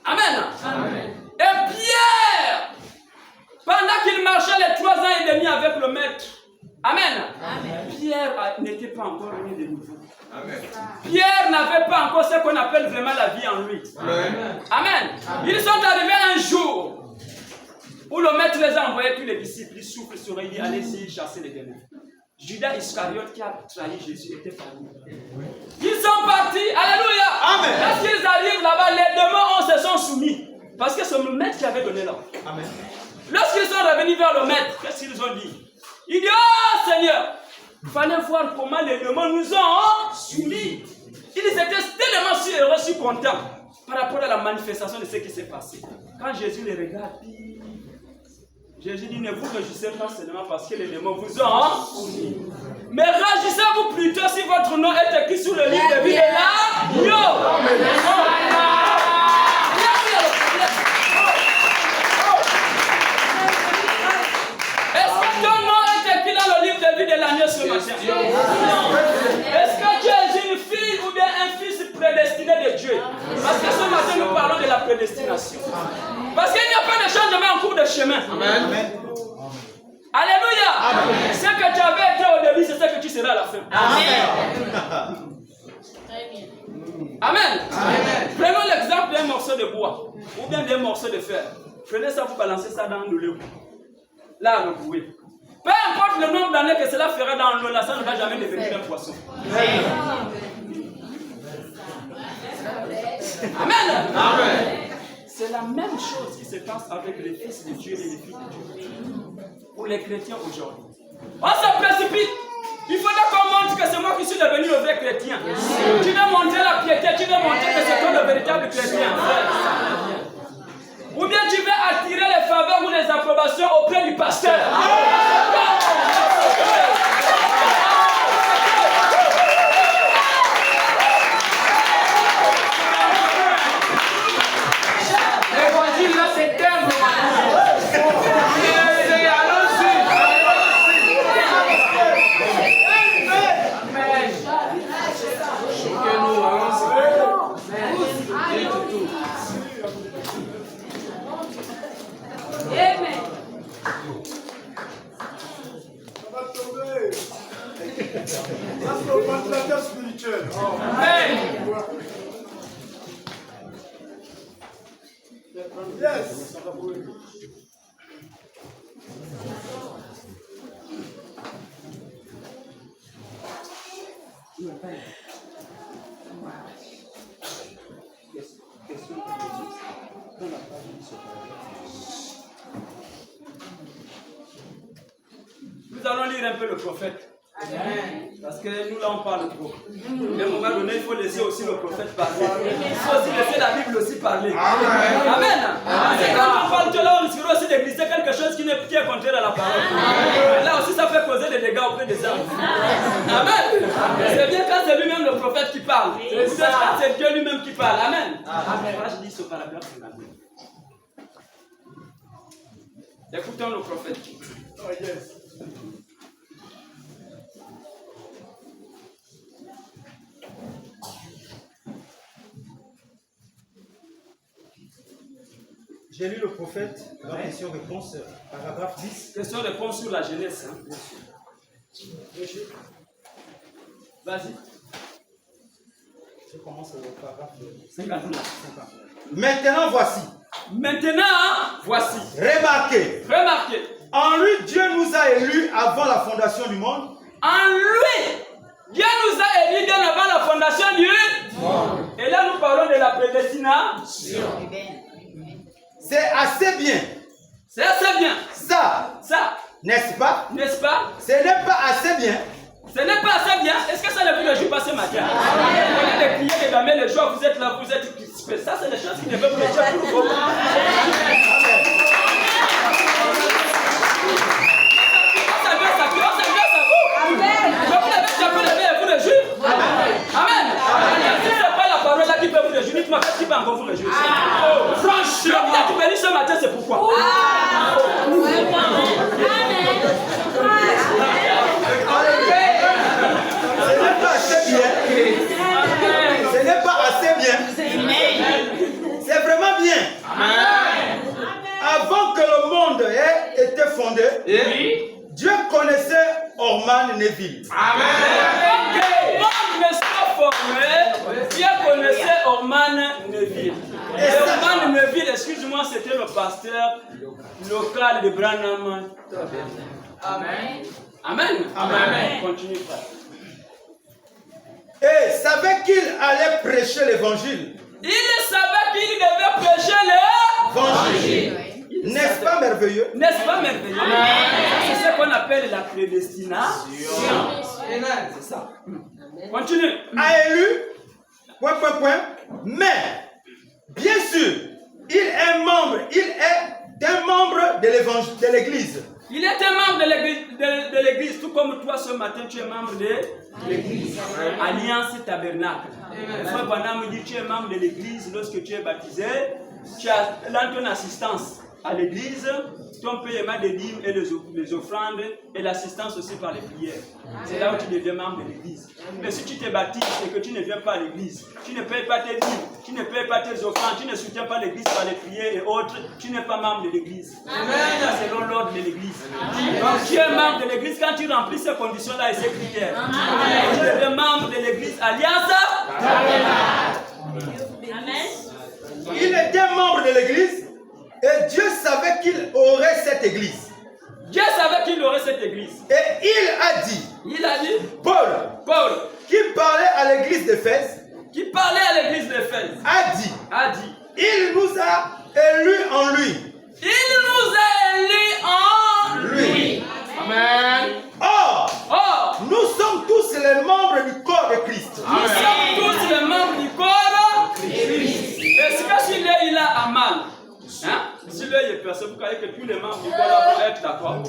Speaker 2: Amen. Amen. Et Pierre, pendant qu'il marchait les 3 ans et demi avec le maître, amen. Amen. Pierre n'était pas encore né de nouveau. Amen. Pierre n'avait pas encore ce qu'on appelle vraiment la vie en lui. Amen. Amen. Ils sont arrivés un jour où le maître les a envoyés, tous les disciples, ils soufflent sur eux, il dit allez-y chasser les démons. Judas Iscariote qui a trahi Jésus était parmi eux. Ils sont partis, alléluia. Amen. Lorsqu'ils arrivent là-bas, les démons se sont soumis. Parce que c'est le maître qui avait donné l'ordre. Amen. Lorsqu'ils sont revenus vers le maître, qu'est-ce qu'ils ont dit? Il dit oh Seigneur, il fallait voir comment les démons nous ont soumis. Ils étaient tellement si heureux, si contents par rapport à la manifestation de ce qui s'est passé. Quand Jésus les regarde, Jésus dit ne vous réjouissez pas seulement parce que les démons vous ont soumis. Mais réjouissez-vous plutôt si votre nom est écrit sur le livre de vie de l'agneau. Ce matin. Est-ce que tu es une fille ou bien un fils prédestiné de Dieu? Parce que ce matin nous parlons de la prédestination. Parce qu'il n'y a pas de changement en cours de chemin. Amen. Alléluia. Amen. Ce que tu avais été au début, c'est ce que tu seras à la fin. Amen. Amen. Amen. Prenons l'exemple d'un morceau de bois ou bien d'un morceau de fer. Prenez ça, vous balancez ça dans l'eau. Là, vous pouvez. Peu importe le nombre d'années que cela fera dans l'eau, là, ça ne va jamais devenir un poisson. Amen. Amen. C'est la même chose qui se passe avec les fils de Dieu et les filles de Dieu. Pour les chrétiens aujourd'hui. On se précipite. Il faudrait qu'on montre que c'est moi qui suis devenu le vrai chrétien. Tu veux montrer la piété, tu veux montrer que c'est toi le véritable chrétien. Ou bien tu veux attirer les faveurs ou les approbations l'approbation auprès du pasteur.
Speaker 3: L'évangile là, c'est tellement.
Speaker 4: Ça, c'est le ventilateur spirituel.
Speaker 2: Amen.
Speaker 4: Yes.
Speaker 2: Nous allons lire un peu le prophète. Parce que nous là on parle trop. Mais à un moment donné, il faut laisser aussi le prophète parler. Il faut aussi laisser la Bible aussi parler. Amen. C'est quand on parle que là on risque aussi de glisser quelque chose qui est contraire à la parole. Là aussi ça fait causer des dégâts auprès des hommes. Amen. C'est bien quand c'est lui-même le prophète qui parle. C'est quand c'est Dieu lui-même qui parle. Amen. Voilà, je dis ce paragraphe. Écoutons le prophète.
Speaker 4: Oh, yes.
Speaker 1: J'ai lu le prophète, la question-réponse, paragraphe 10.
Speaker 2: Question-réponse sur la jeunesse. Hein. Vas-y.
Speaker 1: Je commence le paragraphe
Speaker 2: 59.
Speaker 1: Maintenant, voici.
Speaker 2: Maintenant, voici.
Speaker 1: Remarquez.
Speaker 2: Remarquez.
Speaker 1: En lui, Dieu nous a élus avant la fondation du monde.
Speaker 2: En lui, Dieu nous a élus bien avant la fondation du monde. Et là, nous parlons de la prédestination.
Speaker 1: C'est assez bien.
Speaker 2: C'est assez bien.
Speaker 1: Ça, n'est-ce pas?
Speaker 2: N'est-ce pas?
Speaker 1: Ce n'est pas assez bien.
Speaker 2: Ce n'est pas assez bien. Est-ce que ça ne vous réjouit pas ce matin? Au lieu de crier, de damer les joies, vous êtes là, vous êtes crispés. Ça, c'est des choses qui ne veulent pas réjouir pour vous. Amen. Si ce n'est pas la parole là qui peut vous réjouir, dites-moi qu'est-ce qui peut encore vous réjouir. Franchement, tu m'as dit ce matin, c'est pourquoi.
Speaker 1: Ce n'est pas assez bien. Ce n'est pas assez bien. C'est vraiment bien. Avant que le monde ait été fondé, Dieu connaissait Orman Neville.
Speaker 2: Dieu connaissait Orman Neville. Et Orman Neville, excuse-moi, c'était le pasteur local de Branham. Amen. Amen. Amen. Continue, frère.
Speaker 1: Et savait qu'il allait prêcher l'évangile.
Speaker 2: Il savait qu'il devait prêcher l'évangile.
Speaker 1: N'est-ce pas merveilleux?
Speaker 2: N'est-ce pas merveilleux? C'est ce qu'on appelle la prédestination. C'est ça. Continue.
Speaker 1: A élu, mais, bien sûr, il est un membre de l'église.
Speaker 2: Il est un membre de l'église, tout comme toi ce matin, tu es membre de l'église. Alliance Tabernacle. Frère Branham me dit tu es membre de l'église lorsque tu es baptisé, tu as là ton assistance à l'église, ton paiement des dîmes et les offrandes et l'assistance aussi par les prières. C'est là où tu deviens membre de l'église. Mais si tu te baptises et que tu ne viens pas à l'église, tu ne payes pas tes dîmes, tu ne payes pas tes offrandes, tu ne soutiens pas l'église par les prières et autres, tu n'es pas membre de l'église. C'est selon l'ordre de l'église. Donc tu es membre de l'église quand tu remplis ces conditions-là et ces critères. Tu deviens membre de l'église Alliance.
Speaker 1: Il était membre de l'église. Et Dieu savait qu'il aurait cette église.
Speaker 2: Dieu savait qu'il aurait cette église.
Speaker 1: Et il a dit,
Speaker 2: Paul,
Speaker 1: qui parlait à l'église d'Éphèse, a dit, il nous a élus en lui.
Speaker 2: Amen.
Speaker 1: Or, nous sommes tous les membres du corps de Christ.
Speaker 2: Nous sommes tous les membres du corps de Christ. Et si il a mal, hein? Si l'œil est percé, vous croyez que tous les membres du corps vont être d'accord?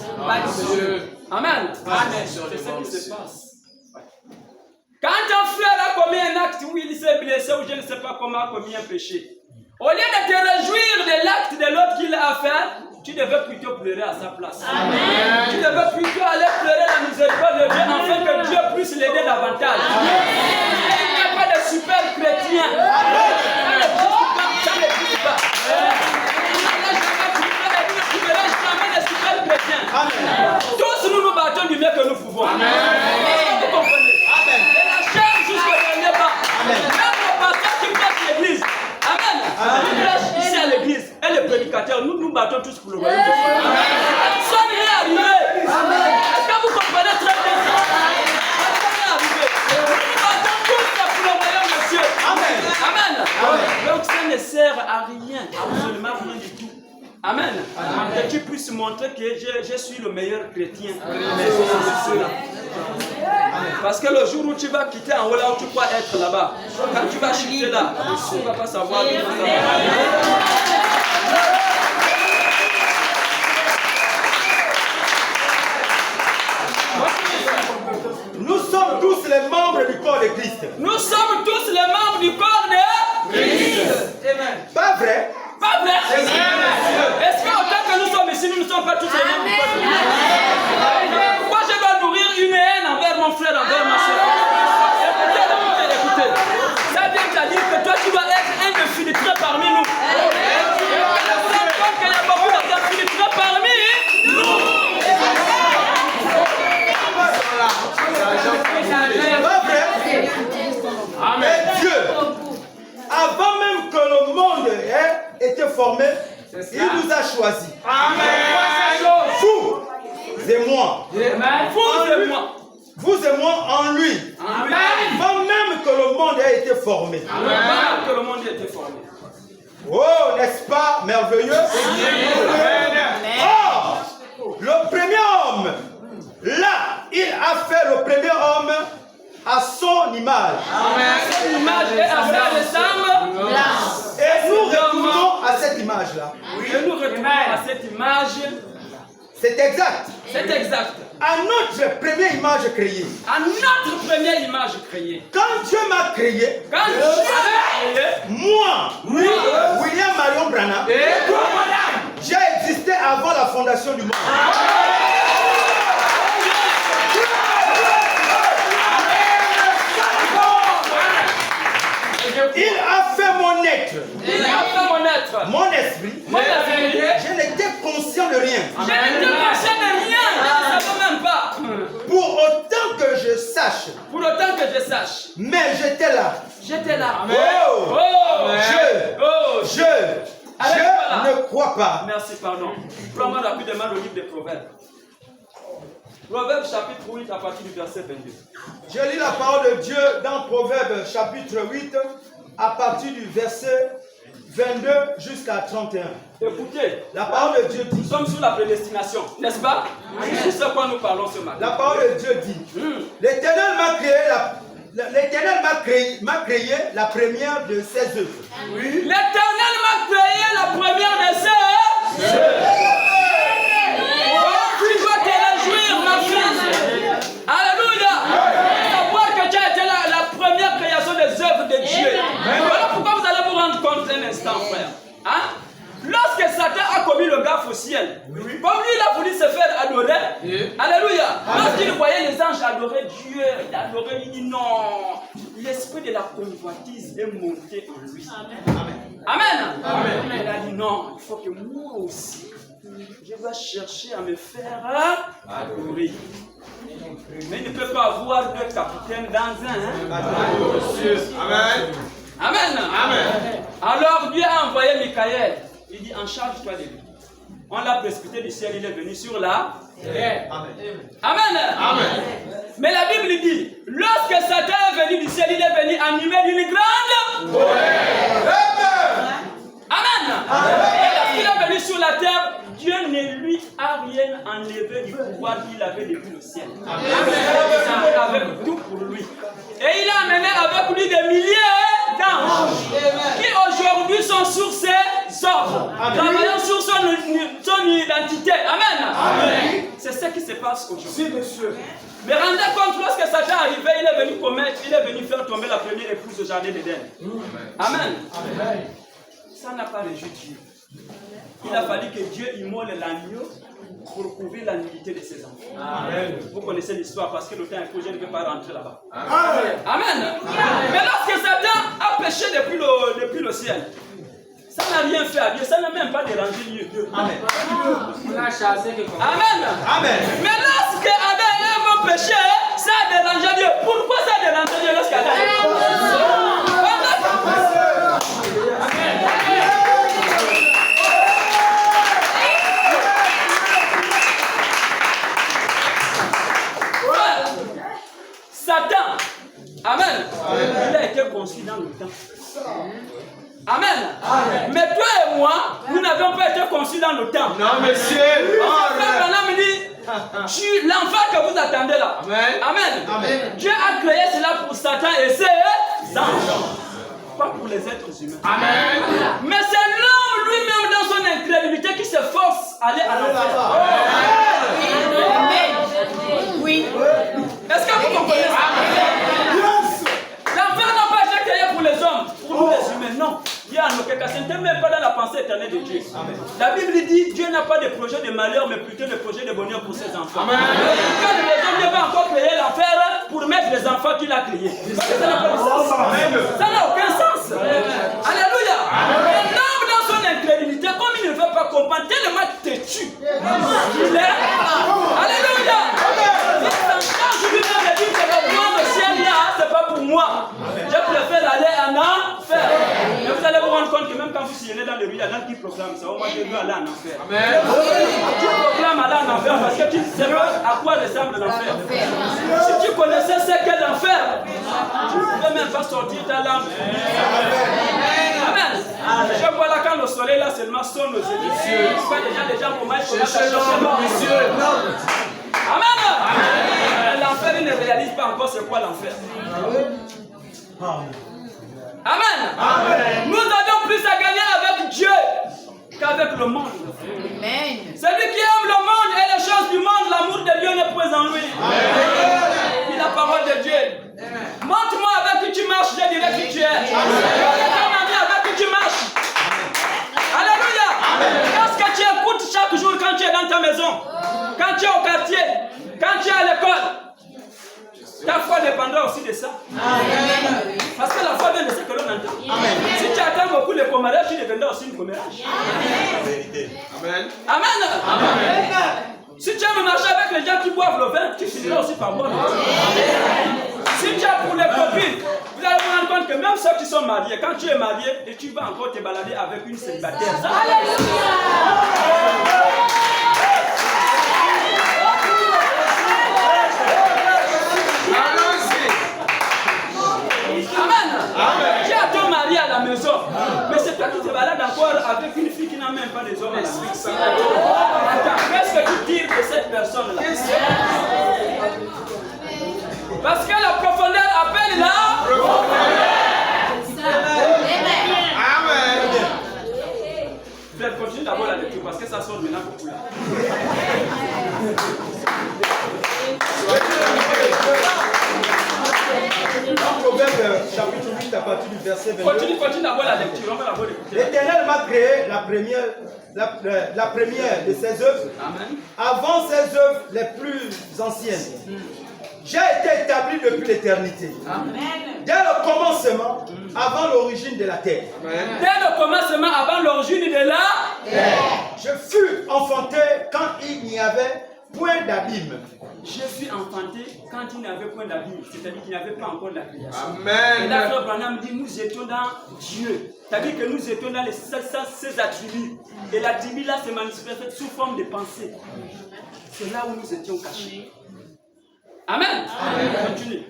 Speaker 2: Amen. C'est ce qui se passe. Quand un frère a commis un acte où il s'est blessé ou je ne sais pas comment a commis un péché, au lieu de te réjouir de l'acte de l'autre qu'il a fait, tu devais plutôt pleurer à sa place. Amen. Tu devais plutôt aller pleurer la miséricorde de Dieu afin que Dieu puisse l'aider davantage. Il n'y a pas de super chrétien. Ça ne pousse pas. Tu ne verras jamais de super chrétien. Tous nous nous battons du mieux que nous pouvons. Amen. Vous comprenez? Amen. Et la chair jusqu'au dernier pas. Même le pasteur qui prêche l'église. Amen. Il prêche ici à l'église. Et le prédicateur, nous nous battons tous pour le royaume de Dieu. Personne n'est arrivé. Est-ce que vous comprenez très bien ça? Personne n'est arrivé. Nous nous battons tous pour le royaume de Dieu. Amen. Amen. Donc ça ne sert à rien, absolument rien du tout. Amen. Que tu puisses montrer que je suis le meilleur chrétien. Parce que le jour où tu vas quitter en haut, là où tu crois être là-bas, quand tu vas chuter là, tu ne vas pas savoir.
Speaker 1: Nous sommes tous les membres du corps de Christ.
Speaker 2: Nous sommes tous les membres du corps de Christ.
Speaker 1: Pas vrai?
Speaker 2: Pas vrai? Est-ce qu'autant que nous sommes ici, nous ne sommes pas tous les membres du corps de Christ? Pourquoi je dois nourrir une haine envers mon frère, envers ma soeur? Écoutez. Ça vient de dire que toi, tu dois être un infiltré parmi nous. Et nous voulons donc qu'il y a beaucoup d'infiltrés parmi nous.
Speaker 1: Pas vrai? Amen. Dieu, avant même que le monde ait été formé, il nous a choisis. Amen. Vous et moi. Vous et moi en lui. Avant même que le monde ait été formé. Oh, n'est-ce pas merveilleux? Or, le premier homme, là, il a fait le premier homme à son image.
Speaker 2: Son image est à faire le sang.
Speaker 1: Et nous retournons à cette image-là.
Speaker 2: Et nous retournons à cette image.
Speaker 1: C'est exact.
Speaker 2: C'est exact.
Speaker 1: À notre première image créée.
Speaker 2: À notre première image créée.
Speaker 1: Quand Dieu m'a créé, moi, William Marion Branham, j'ai existé avant la fondation du monde. Il a fait mon être. Mon esprit. Je n'étais conscient de rien.
Speaker 2: Je n'étais conscient de rien. Je ne savais même pas.
Speaker 1: Pour autant que je sache.
Speaker 2: Mais
Speaker 1: j'étais là. Je ne crois pas.
Speaker 2: Merci, pardon. Prends-moi rapidement le livre des Proverbes. Proverbes chapitre 8 à partir du verset 22.
Speaker 1: Je lis la parole de Dieu dans Proverbes chapitre 8 à partir du verset 22 jusqu'à 31.
Speaker 2: Écoutez,
Speaker 1: la parole de Dieu dit.
Speaker 2: Nous sommes sur la prédestination, n'est-ce pas? C'est ce quoi nous parlons ce matin.
Speaker 1: La parole de Dieu dit. L'Éternel m'a créé la première de ses œuvres.
Speaker 2: L'Éternel m'a créé la première de ses œuvres. Tu dois te réjouir, ma fille. Alléluia. Savoir que tu as été la première création des œuvres de Dieu. Voilà pourquoi vous allez vous rendre compte un instant, frère. Hein? Lorsque Satan a commis le gaffe au ciel, comme lui il a voulu se faire adorer, alléluia. Lorsqu'il voyait les anges adorer Dieu, il adorait, il dit non. L'esprit de la convoitise est monté en lui. Amen. Il a dit non, il faut que moi aussi, je vais chercher à me faire adorer. Mais il ne peut pas avoir deux capitaines dans un. Amen. Alors Dieu a envoyé Michael. Il dit, en charge-toi de lui. On l'a précipité du ciel, il est venu sur la terre. Amen. Mais la Bible dit, lorsque Satan est venu du ciel, il est venu animé d'une grande. Amen. Et lorsqu'il est venu sur la terre, Dieu ne lui a rien enlevé du pouvoir qu'il avait depuis le ciel. Il avait tout pour lui. Et il a amené avec lui des milliers d'anges qui aujourd'hui sont sur ses ordres, travaillant sur son identité. Amen. C'est ce qui se passe aujourd'hui. Mais rendez compte, lorsque Satan est arrivé, il est venu commettre, il est venu faire tomber la première épouse au jardin d'Éden. Amen. Ça n'a pas réjoui Dieu. Il a fallu que Dieu immole l'agneau pour couvrir la nudité de ses enfants. Amen. Vous connaissez l'histoire parce que le temps est court, je ne peux pas rentrer là-bas. Amen. Mais lorsque Satan a péché depuis le ciel, ça n'a rien fait à Dieu, ça n'a même pas dérangé Dieu. Amen. Amen. Mais lorsque Adam et Ève ont péché, ça a dérangé Dieu. Pourquoi ça a dérangé Dieu lorsque Adam et Ève ont péché? Satan, amen. Il a été conçu dans le temps. Amen. Mais toi et moi, nous n'avons pas été conçus dans le temps.
Speaker 1: Non, monsieur.
Speaker 2: Me dit, l'enfant que vous attendez là. Amen. Dieu a créé cela pour Satan et ses anges. Pas pour les êtres humains. Amen. Mais c'est l'homme lui-même dans son incrédulité qui se force à aller à l'enfer. Oui. Est-ce que vous comprenez ça? L'enfer n'a pas été créé pour les hommes, pour nous les humains, non. Il y a un aucun cas, ce n'était même pas dans la pensée éternelle de Dieu. Amen. La Bible dit Dieu n'a pas de projet de malheur, mais plutôt de projet de bonheur pour ses enfants. Amen. Quand les hommes ne vont encore créer l'enfer pour mettre les enfants qu'il a créés. Parce que ça n'a pas de sens. Ça n'a aucun sens. Alléluia. L'homme dans son incrédulité, comme il ne veut pas comprendre, tellement têtu. Il est. Alléluia. Quand je lui même dit que le ciel là, c'est pas pour moi. Je préfère aller en enfer. Mais vous allez vous rendre compte que même quand vous sillonnez dans les rues, il y a qui proclame ça. Au moins, je veux aller en enfer. Amen. Tu proclames aller en enfer parce que tu ne sais pas à quoi ressemble l'enfer. Si tu connaissais ce qu'est l'enfer, tu ne pouvais même pas sortir ta langue. Amen. Je vois là quand le soleil là seulement sonne aux yeux. Pourquoi les gens pour moi, ils commencent à chercher mort. Amen. L'enfer, il ne réalise pas encore c'est quoi l'enfer. Amen. Nous avons plus à gagner avec Dieu qu'avec le monde. Amen. Celui qui aime le monde et les choses du monde, l'amour de Dieu n'est pas en lui. Amen. Il a la parole de Dieu. Montre-moi avec qui tu marches, je dirai qui tu es. Ton ami avec qui tu marches. Alléluia. Qu'est-ce que tu écoutes chaque jour quand tu es dans ta maison, quand tu es au quartier, quand tu es à l'école? Ta foi dépendra aussi de ça. Amen. Parce que la foi vient de ce que l'on entend. Amen. Si tu attends beaucoup de commérage, tu deviendras aussi une commérage. Amen. Amen. Amen. Si tu aimes marcher avec les gens qui boivent le vin, tu finiras aussi par boire le vin. Si tu as pour les copines, vous allez vous rendre compte que même ceux qui sont mariés, quand tu es marié, et tu vas encore te balader avec une célibataire. Alléluia. Amen. Tu as ton mari à la maison, mais c'est toi qui te balades encore avec une fille qui n'a même pas des hommes à la maison. Attends, qu'est-ce que tu tires de cette personne-là? Parce que la profondeur appelle la profondeur. Amen. Frère, continue d'abord la lecture parce que ça sort maintenant beaucoup là.
Speaker 1: Dans Proverbe chapitre 8 à partir du verset 22.
Speaker 2: Continue d'abord la lecture, on va d'abord l'écouter.
Speaker 1: L'Éternel m'a créé la première de ses œuvres. Amen. Avant ses œuvres les plus anciennes. J'ai été établi depuis l'éternité. Dès le commencement, avant l'origine de la terre. Amen.
Speaker 2: Dès le commencement, avant l'origine de la terre.
Speaker 1: Je fus enfanté quand il n'y avait point d'abîme.
Speaker 2: Je suis enfanté quand il n'y avait point d'abîme, c'est-à-dire qu'il n'y avait pas encore la création.
Speaker 1: Amen.
Speaker 2: Et là, Frère Branham dit, nous étions dans Dieu. C'est-à-dire que nous étions dans ses attributs. Et l'attribut là se manifestait sous forme de pensée. C'est là où nous étions cachés. Amen. Amen. Continue.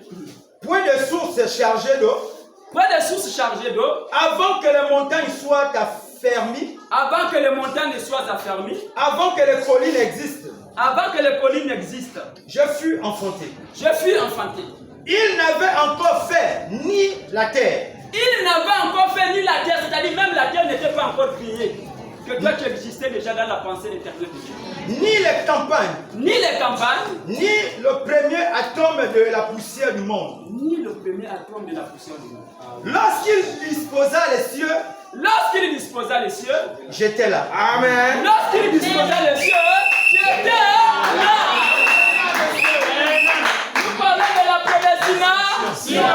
Speaker 1: Point de source chargée d'eau.
Speaker 2: Point de source chargée d'eau.
Speaker 1: Avant que les montagnes soient affermies.
Speaker 2: Avant que les montagnes ne soient affermies.
Speaker 1: Avant que les collines existent.
Speaker 2: Avant que les collines n'existent.
Speaker 1: Je fus enfanté.
Speaker 2: Je fus enfanté.
Speaker 1: Il n'avait encore fait ni la terre.
Speaker 2: Il n'avait encore fait ni la terre, c'est-à-dire même la terre n'était pas encore créée. que toi tu existais déjà dans la pensée éternelle de Dieu.
Speaker 1: Ni les campagnes,
Speaker 2: Ni les campagnes,
Speaker 1: ni le premier atome de la poussière du monde.
Speaker 2: ni le premier atome de la poussière du monde.
Speaker 1: Lorsqu'il disposa les cieux,
Speaker 2: Lorsqu'il disposa les cieux,
Speaker 1: j'étais là. Amen.
Speaker 2: lorsqu'il disposa les cieux, j'étais là. Nous parlons de la prédestination.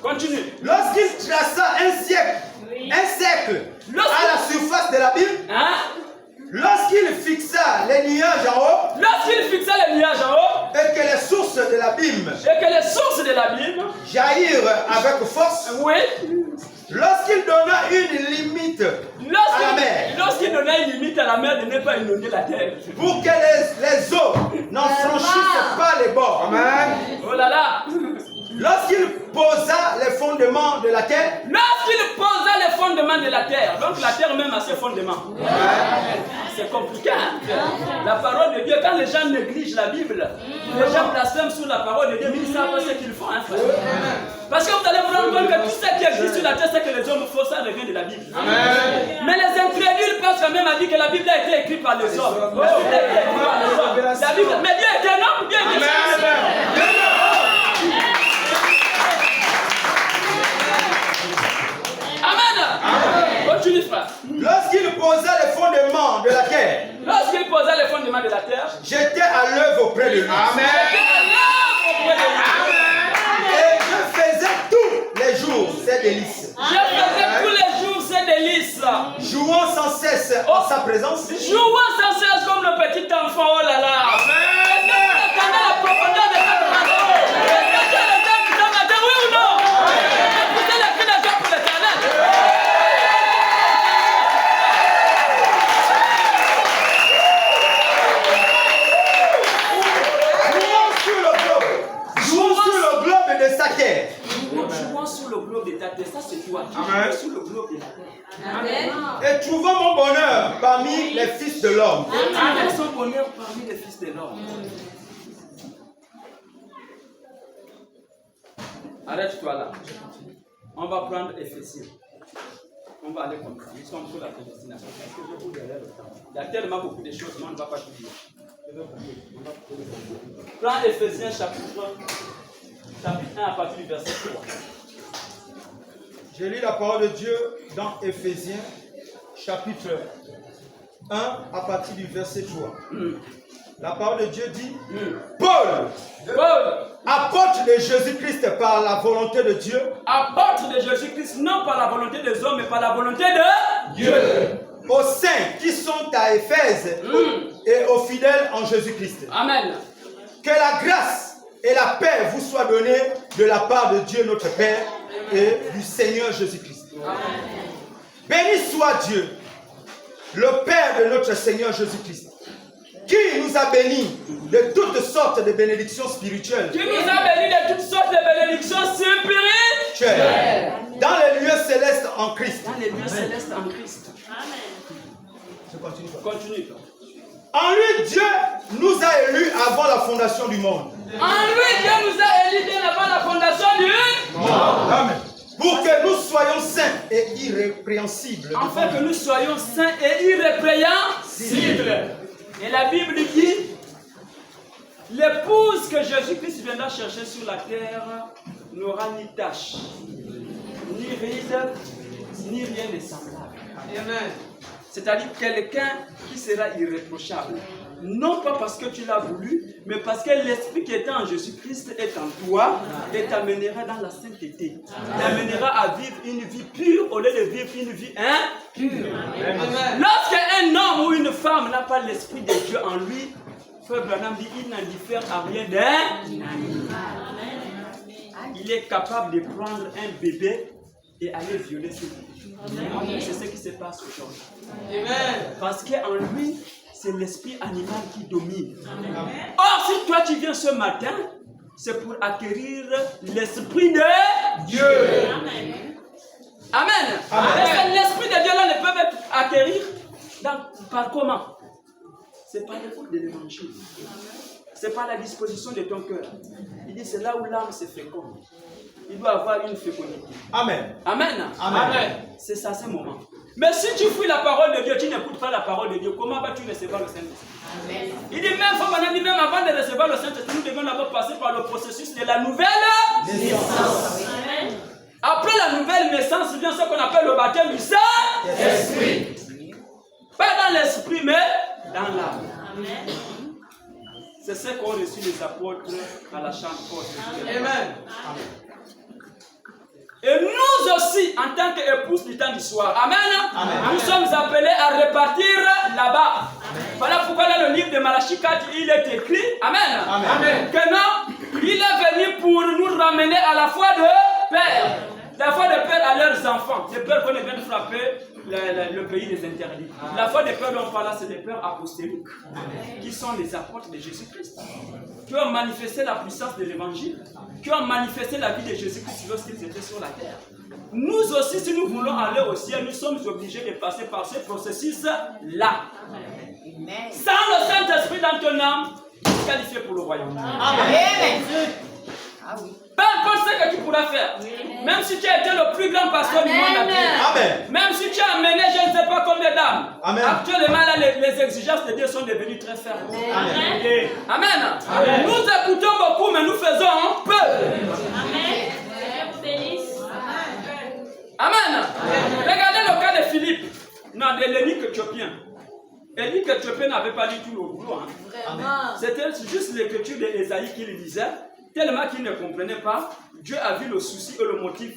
Speaker 2: Continue.
Speaker 1: Lorsqu'il traça un cercle à la surface de la Bible,
Speaker 2: Hein?
Speaker 1: lorsqu'il fixa les nuages en haut,
Speaker 2: Lorsqu'il fixa les nuages en haut,
Speaker 1: et que les sources de l'abîme
Speaker 2: et que les sources de l'abîme,
Speaker 1: jaillirent avec force,
Speaker 2: oui,
Speaker 1: lorsqu'il donna une limite à la mer,
Speaker 2: lorsqu'il donnait une limite à la mer de ne pas inonder la terre.
Speaker 1: pour que les eaux n'en franchissent pas les bords. Amen.
Speaker 2: Oh là là!
Speaker 1: Lorsqu'il posa les fondements de la terre,
Speaker 2: Lorsqu'il posa les fondements de la terre, donc la terre même a ses fondements. C'est compliqué. Hein? La parole de Dieu, quand les gens négligent la Bible, les gens blasphèment sur la parole de Dieu, mais ils ne savent pas ce qu'ils font. Hein, frère. Parce que vous allez vous rendre compte que tout ce qui existe sur la terre, c'est que les hommes font, ça revient de la Bible. Mais les incrédules pensent quand même à dire que la Bible a été écrite par les hommes. La Bible a été écrite par les hommes. La Bible, mais Dieu est un homme, Dieu est un homme. Amen. Continue, frère.
Speaker 1: lorsqu'il posa les fondements de la terre,
Speaker 2: Lorsqu'il posa les fondements de la terre,
Speaker 1: j'étais à l'œuvre auprès de lui.
Speaker 2: Amen.
Speaker 1: Et je faisais tous les jours ses délices,
Speaker 2: Je faisais tous les jours ses délices,
Speaker 1: jouant sans cesse en sa présence.
Speaker 2: jouant sans cesse comme le petit enfant. Oh là là. Attendez la profondeur de cette matin. Est-ce que tu as les âmes qui t'ont matin, oui ou non? Écoutez les cris de joie pour l'éternel.
Speaker 1: Jouant sur le globe de sa terre.
Speaker 2: Jouant sur le globe de ta terre, ça c'est toi. Tu
Speaker 1: Amen.
Speaker 2: joues sur le globe de la terre.
Speaker 1: Et trouvant mon bonheur parmi les fils de l'homme.
Speaker 2: Avec son bonheur parmi les fils de l'homme. Arrête-toi là. On va prendre Éphésiens. On va aller comme ça. Nous sommes sur la prédestination. Parce que je vous verrai le temps. Il y a tellement beaucoup de choses, mais on ne va pas tout dire. Prends Éphésiens chapitre 1 à partir du verset 3.
Speaker 1: Je lis la parole de Dieu dans Éphésiens chapitre 1 à partir du verset 3. La parole de Dieu dit, Paul, apôtre de Jésus-Christ par la volonté de Dieu,
Speaker 2: Apôtre de Jésus-Christ, non par la volonté des hommes, mais par la volonté de Dieu.
Speaker 1: aux saints qui sont à Éphèse et aux fidèles en Jésus-Christ.
Speaker 2: Amen.
Speaker 1: Que la grâce et la paix vous soient données de la part de Dieu notre Père et du Seigneur Jésus-Christ. Béni soit Dieu, le Père de notre Seigneur Jésus-Christ, qui nous a bénis de toutes sortes de bénédictions spirituelles.
Speaker 2: Qui nous a bénis de toutes sortes de bénédictions spirituelles.
Speaker 1: Dans les lieux célestes en Christ.
Speaker 2: Dans les lieux célestes en Christ.
Speaker 1: Je continue.
Speaker 2: Continue.
Speaker 1: En lui, Dieu nous a élus avant la fondation du monde.
Speaker 2: En lui, Dieu nous a élus bien avant la fondation du monde.
Speaker 1: Amen. Pour que nous soyons saints et irrépréhensibles.
Speaker 2: Afin que nous soyons saints et irrépréhensibles. Et la Bible dit, l'épouse que Jésus-Christ viendra chercher sur la terre n'aura ni tache, ni ride, ni rien de semblable. Amen. C'est-à-dire quelqu'un qui sera irréprochable. Non pas parce que tu l'as voulu, mais parce que l'esprit qui est en Jésus-Christ est en toi et t'amènera dans la sainteté. T'amènera à vivre une vie pure au lieu de vivre une vie impure. Lorsqu'un homme ou une femme n'a pas l'esprit de Dieu en lui, Frère Branham dit il n'en diffère à rien d'un animal. Il est capable de prendre un bébé et aller violer ce bébé. C'est ce qui se passe aujourd'hui. Parce qu'en lui, c'est l'esprit animal qui domine. Or, si toi tu viens ce matin, c'est pour acquérir l'esprit de Dieu. Amen. Amen. L'esprit de Dieu là ne peut être acquérir par comment? C'est par l'écoute de l'évangile. C'est par la disposition de ton cœur. Il dit c'est là où l'âme se féconde. Il doit avoir une fécondité.
Speaker 1: Amen.
Speaker 2: Amen.
Speaker 1: Amen.
Speaker 2: C'est ça, ce moment. Mais si tu fuis la parole de Dieu, tu n'écoutes pas la parole de Dieu, comment vas-tu recevoir le Saint-Esprit? Il dit même avant de recevoir le Saint-Esprit, nous devons d'abord passer par le processus de la nouvelle naissance. Après la nouvelle naissance, vient ce qu'on appelle le baptême du Saint-Esprit. Pas dans l'esprit, mais dans l'âme. C'est ce qu'ont reçu les apôtres à la chambre haute. Amen. Et nous aussi, en tant qu'épouses du temps du soir, amen, nous sommes appelés à repartir là-bas. Voilà pourquoi dans le livre de Malachie 4, il est écrit, amen, que non, il est venu pour nous ramener à la foi de Père. La foi de Père à leurs enfants. Les pères qu'on vient de frapper le pays des interdits. La foi des pères dont on parle là, c'est des pères apostoliques, qui sont les apôtres de Jésus-Christ, qui ont manifesté la puissance de l'évangile, qui ont manifesté la vie de Jésus-Christ lorsqu'ils étaient sur la terre. Nous aussi, si nous voulons aller au ciel, nous sommes obligés de passer par ce processus-là. Sans le Saint-Esprit dans ton âme, tu es qualifié pour le royaume. Amen. Peu importe ce que tu pourras faire, même si tu as été le plus grand pasteur du monde entier, même si tu as amené je ne sais pas combien d'âmes, actuellement là, les exigences de Dieu sont devenues très fermes. Amen. Nous écoutons beaucoup, mais nous faisons peu. Amen. Regardez le cas de Philippe, non, de l'eunuque éthiopien. L'eunuque éthiopien n'avait pas du tout le boulot. C'était juste l'écriture d'Ésaïe qu'il lisait. Tellement qu'il ne comprenait pas, Dieu a vu le souci et le motif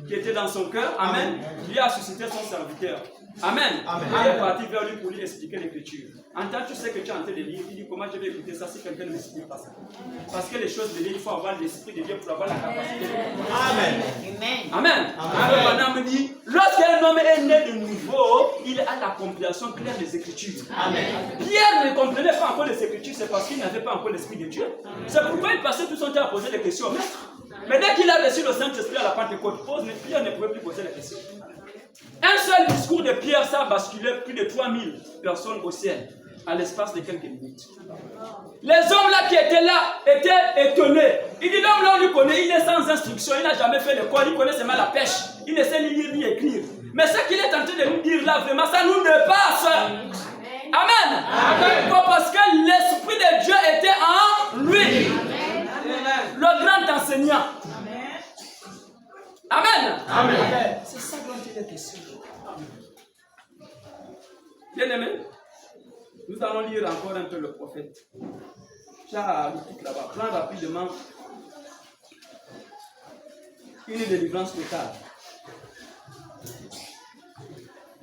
Speaker 2: qui était dans son cœur. Amen. Lui a suscité son serviteur. Amen. Il est parti vers lui pour lui expliquer l'écriture. En tant que tu sais que tu es en train de lire, il dit comment je vais écouter ça si quelqu'un ne m'explique pas ça. Parce que les choses de Dieu, il faut avoir l'esprit de Dieu pour avoir la capacité de lire. Amen. Alors maintenant me dit, lorsqu'un homme est né de nouveau, il a la compréhension claire des Écritures. Amen. Pierre ne comprenait pas encore les Écritures, c'est parce qu'il n'avait pas encore l'esprit de Dieu. C'est pourquoi il passait tout son temps à poser des questions au maître. Mais dès qu'il a reçu le Saint-Esprit à la Pentecôte, Pierre ne pouvait plus poser les questions. Un seul discours de Pierre, ça a basculé plus de 3000 personnes au ciel, à l'espace de quelques minutes. Les hommes là qui étaient là étaient étonnés. Il dit, l'homme là on lui connaît, il est sans instruction, il n'a jamais fait l'école, il connaît seulement la pêche, il ne sait ni lire ni écrire. Mais ce qu'il est en train de nous dire là, vraiment, ça nous dépasse. Amen. Pourquoi? Parce que l'Esprit de Dieu était en lui. Le grand enseignant. Amen. C'est ça dont il est question. Bien aimé, nous allons lire encore un peu le prophète. Là-bas, prends rapidement une délivrance totale.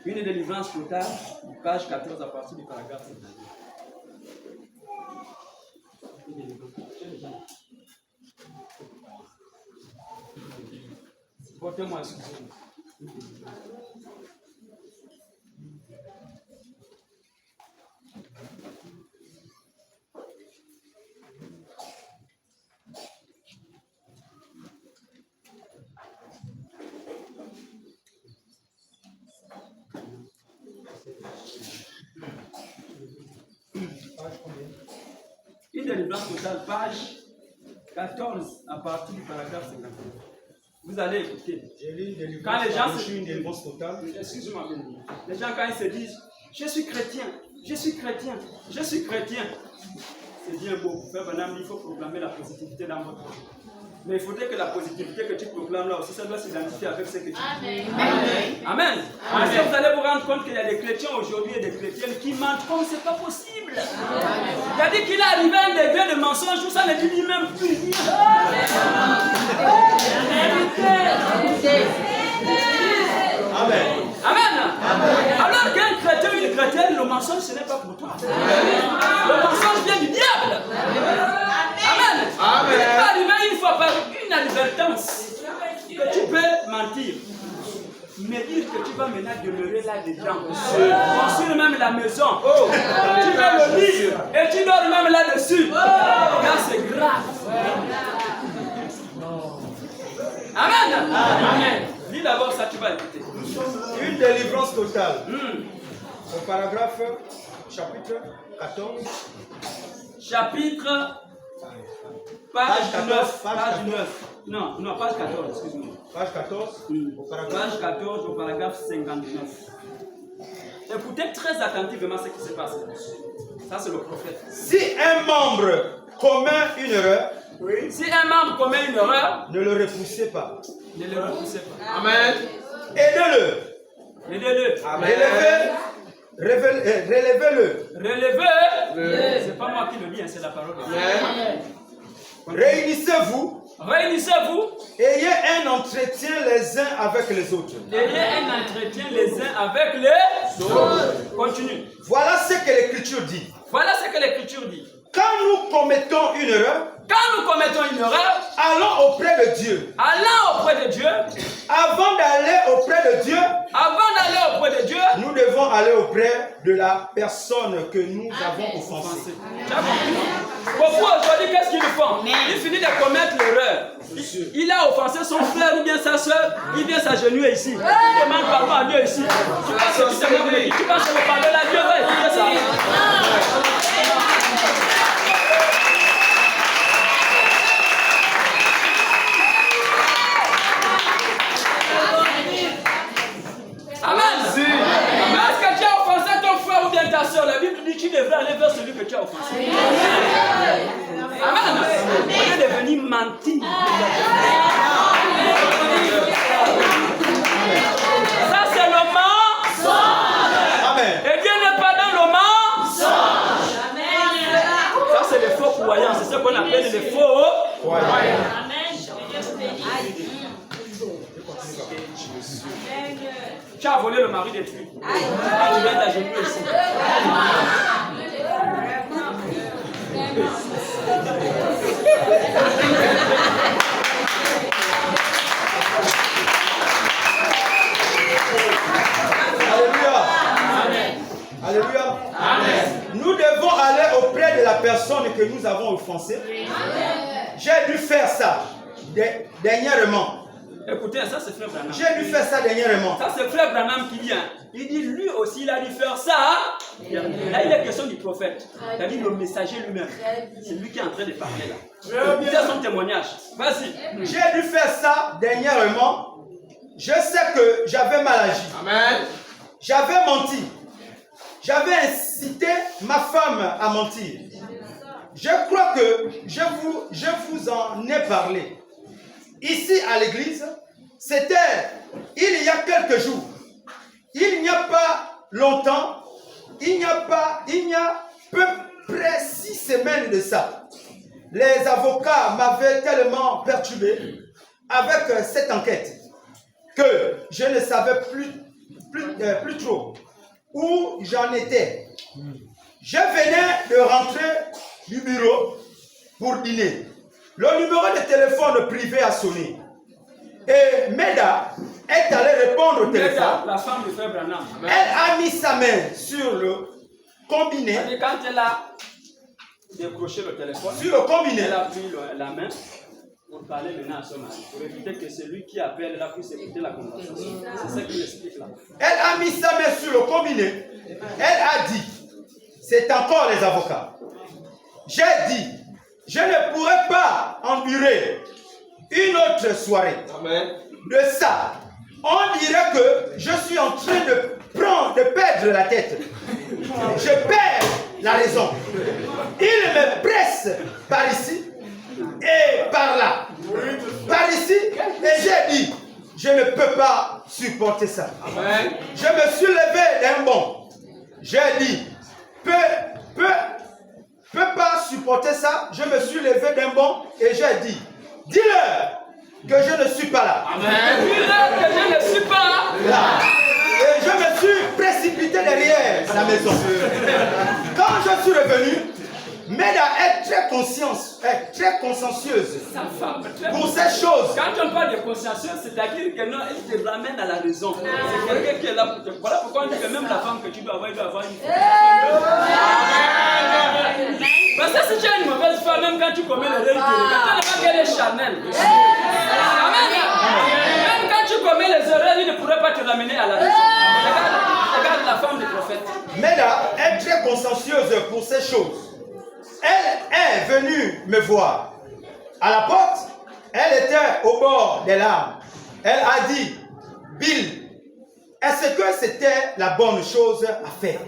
Speaker 2: Une délivrance totale, page 14 à partir du paragraphe 5. Portez-moi, excusez-moi. Une délivrance totale, page 14 à partir du paragraphe 50. Vous allez écouter. Quand les gens se disent, excusez-moi, les gens quand ils se disent, je suis chrétien, je suis chrétien, je suis chrétien, c'est bien beau. Frère Branham, il faut proclamer la positivité dans votre vie. Mais il faudrait que la positivité que tu proclames là aussi, ça doit s'identifier avec ce que tu dis. Amen. Parce que vous allez vous rendre compte qu'il y a des chrétiens aujourd'hui et des chrétiennes qui mentent comme c'est pas possible. Il a dit qu'il est arrivé à un degré de mensonge où ça ne dit même plus. Amen. Alors qu'un chrétien ou une chrétienne, le mensonge ce n'est pas pour toi. Le mensonge vient du diable. Amen. Il peut arriver une fois par une inadvertance que tu peux mentir. Mais dire que tu vas maintenant demeurer là-dedans, construire même la maison, tu vas le dire et tu dors même là-dessus. Là c'est grave. Amen. Lis d'abord ça, tu vas écouter.
Speaker 1: Une délivrance totale. Au paragraphe, chapitre 14.
Speaker 2: Chapitre, page 9. Non, page 14, excuse-moi.
Speaker 1: Page 14.
Speaker 2: Page 14 au paragraphe 59. Écoutez très attentivement ce qui se passe. Ça, c'est le prophète.
Speaker 1: Si un membre commet une erreur,
Speaker 2: si un membre commet une erreur,
Speaker 1: ne le repoussez pas.
Speaker 2: Ne le repoussez pas.
Speaker 3: Amen.
Speaker 1: Aidez-le.
Speaker 2: Aidez-le.
Speaker 1: Relevez-le.
Speaker 2: Relevez. C'est pas moi qui le dis, c'est la parole de Dieu.
Speaker 1: Réunissez-vous.
Speaker 2: Réunissez-vous.
Speaker 1: Ayez un entretien les uns avec les autres.
Speaker 2: Ayez un entretien les uns avec les autres. Continue.
Speaker 1: Voilà ce que l'Écriture dit.
Speaker 2: Voilà ce que l'Écriture dit.
Speaker 1: Quand nous commettons une erreur, allons auprès de Dieu.
Speaker 2: Allons auprès de Dieu.
Speaker 1: Avant d'aller auprès de Dieu, nous devons aller auprès de la personne que nous avons offensée.
Speaker 2: Beaucoup aujourd'hui, qu'est-ce qu'ils font? Il finit de commettre l'erreur. Il a offensé son frère ou bien sa soeur. Il vient s'agenouiller ici. Il demande pardon à Dieu ici. Tu penses que le pardon à Dieu va écouter ça? Amen. Est-ce que tu as offensé ton frère ou bien ta soeur? La Bible dit que tu devrais aller vers celui que tu as offensé. Amen. On est devenu mentir. Ça c'est le mensonge.
Speaker 1: Amen.
Speaker 2: Et Dieu n'est pas dans le mensonge. Ça c'est les faux croyants. C'est ce qu'on appelle les faux croyants. Tu as volé le mari de Dieu. Tu viens d'agenouiller ici.
Speaker 1: Alléluia. Alléluia. Nous devons aller auprès de la personne que nous avons offensée. J'ai dû faire ça dernièrement.
Speaker 2: Écoutez, ça c'est Frère Branham.
Speaker 1: J'ai dû faire ça dernièrement.
Speaker 2: Ça c'est Frère Branham qui vient. Il dit lui aussi il a dû faire ça. Là il est question du prophète. C'est-à-dire le messager lui-même. C'est lui qui est en train de parler là. Écoutez son témoignage. Vas-y.
Speaker 1: J'ai dû faire ça dernièrement. Je sais que j'avais mal agi.
Speaker 3: Amen.
Speaker 1: J'avais menti. J'avais incité ma femme à mentir. Je crois que je vous en ai parlé. Ici à l'église, c'était il y a quelques jours. Il n'y a pas longtemps, il y a peu près 6 semaines de ça. Les avocats m'avaient tellement perturbé avec cette enquête que je ne savais plus trop où j'en étais. Je venais de rentrer du bureau pour dîner. Le numéro de téléphone privé a sonné. Et Meda est allée répondre au téléphone.
Speaker 2: Meda, la femme de Frère Branham.
Speaker 1: Elle a mis sa main sur le combiné.
Speaker 2: Et quand elle a décroché le téléphone,
Speaker 1: sur le combiné,
Speaker 2: elle a pris la main pour parler maintenant à son mari. Pour éviter que celui qui appelle là puisse écouter la conversation. C'est ce qu'il explique là.
Speaker 1: Elle a mis sa main sur le combiné. Elle a dit, c'est encore les avocats. J'ai dit, je ne pourrais pas endurer une autre soirée.
Speaker 3: Amen.
Speaker 1: De ça, on dirait que je suis en train de perdre la tête. Je perds la raison. Il me presse par ici et par là. Par ici, et j'ai dit, je ne peux pas supporter ça.
Speaker 3: Amen.
Speaker 1: Je me suis levé d'un bond. J'ai dit, peux pas supporter ça. Je me suis levé d'un bond et j'ai dit, dis-leur que je ne suis pas là.
Speaker 3: Amen.
Speaker 2: Dis-leur que je ne suis pas
Speaker 1: là. Et je me suis précipité derrière la maison. Quand je suis revenu, Meda est très consciencieuse pour ces choses.
Speaker 2: Quand on parle de consciencieuse, c'est-à-dire que non, elle te ramène à la raison. C'est quelqu'un qui est là pour te... Voilà pourquoi on dit que même la femme que tu dois avoir, il doit avoir une parce que si tu as une mauvaise femme, même quand tu commets l'erreur, tu ne sais pas qu'elle est charnelle. Amen. Même quand tu commets les erreurs, il ne pourrait pas te ramener à la raison. Regarde la femme du prophète.
Speaker 1: Meda est très consciencieuse pour ces choses. Elle est venue me voir à la porte Elle était au bord des larmes. Elle a dit, Bill, est-ce que c'était la bonne chose à faire?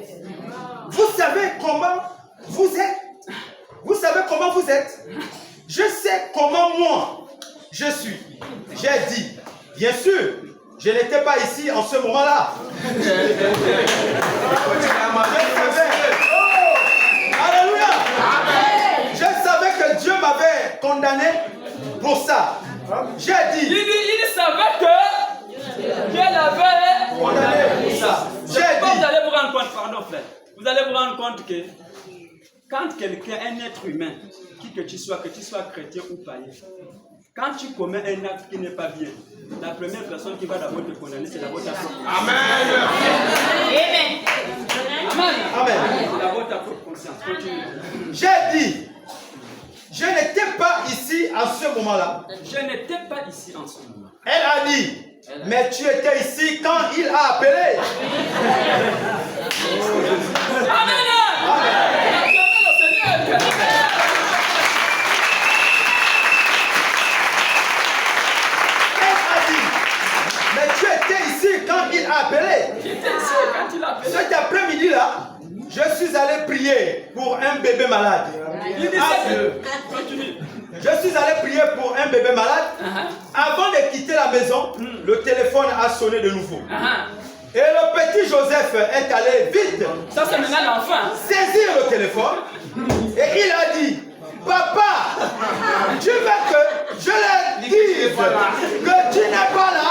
Speaker 1: Vous savez comment vous êtes? Vous savez comment vous êtes? Je sais comment moi je suis. J'ai dit, bien sûr, je n'étais pas ici en ce moment-là. Je savais. Alléluia. Je savais que Dieu m'avait condamné pour ça. J'ai dit.
Speaker 2: Il savait que Dieu l'avait
Speaker 1: condamné pour ça. J'ai dit.
Speaker 2: Vous allez vous rendre compte, pardon frère, vous allez vous rendre compte que quand quelqu'un, un être humain, que tu sois chrétien ou païen, quand tu commets un acte qui n'est pas bien, la première personne qui va d'abord te condamner, c'est d'abord ta propre conscience. Amen. Amen. C'est d'abord ta propre conscience. Continue.
Speaker 1: J'ai dit, je n'étais pas ici en ce moment-là.
Speaker 2: Je n'étais pas ici en ce moment.
Speaker 1: Elle a dit, mais tu étais ici quand il a appelé.
Speaker 2: Amen. Amen. Le Seigneur.
Speaker 1: Mais tu étais ici quand il a appelé.
Speaker 2: J'étais ici quand il a appelé.
Speaker 1: Cet après-midi-là, je suis allé prier pour un bébé malade. Je suis allé prier pour un bébé malade. Avant de quitter la maison, le téléphone a sonné de nouveau. Et le petit Joseph est allé vite.
Speaker 2: Ça, c'est maintenant l'enfant.
Speaker 1: Saisir le téléphone. Et il a dit, papa, tu veux que je leur dise que tu n'es pas là?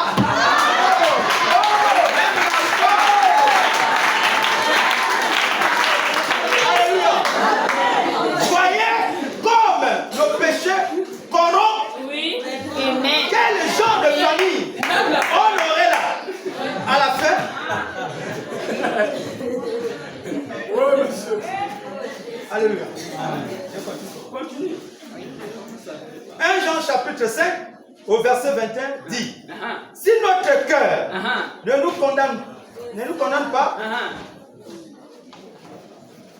Speaker 1: Alléluia. Voyez comme le péché corrompt.
Speaker 5: Oui.
Speaker 1: Quel genre de famille on aurait là à la fin?
Speaker 4: Oui, monsieur.
Speaker 1: Alléluia.
Speaker 2: Continue.
Speaker 1: 1 Jean chapitre 5 au verset 21 dit, si notre cœur ne nous condamne pas,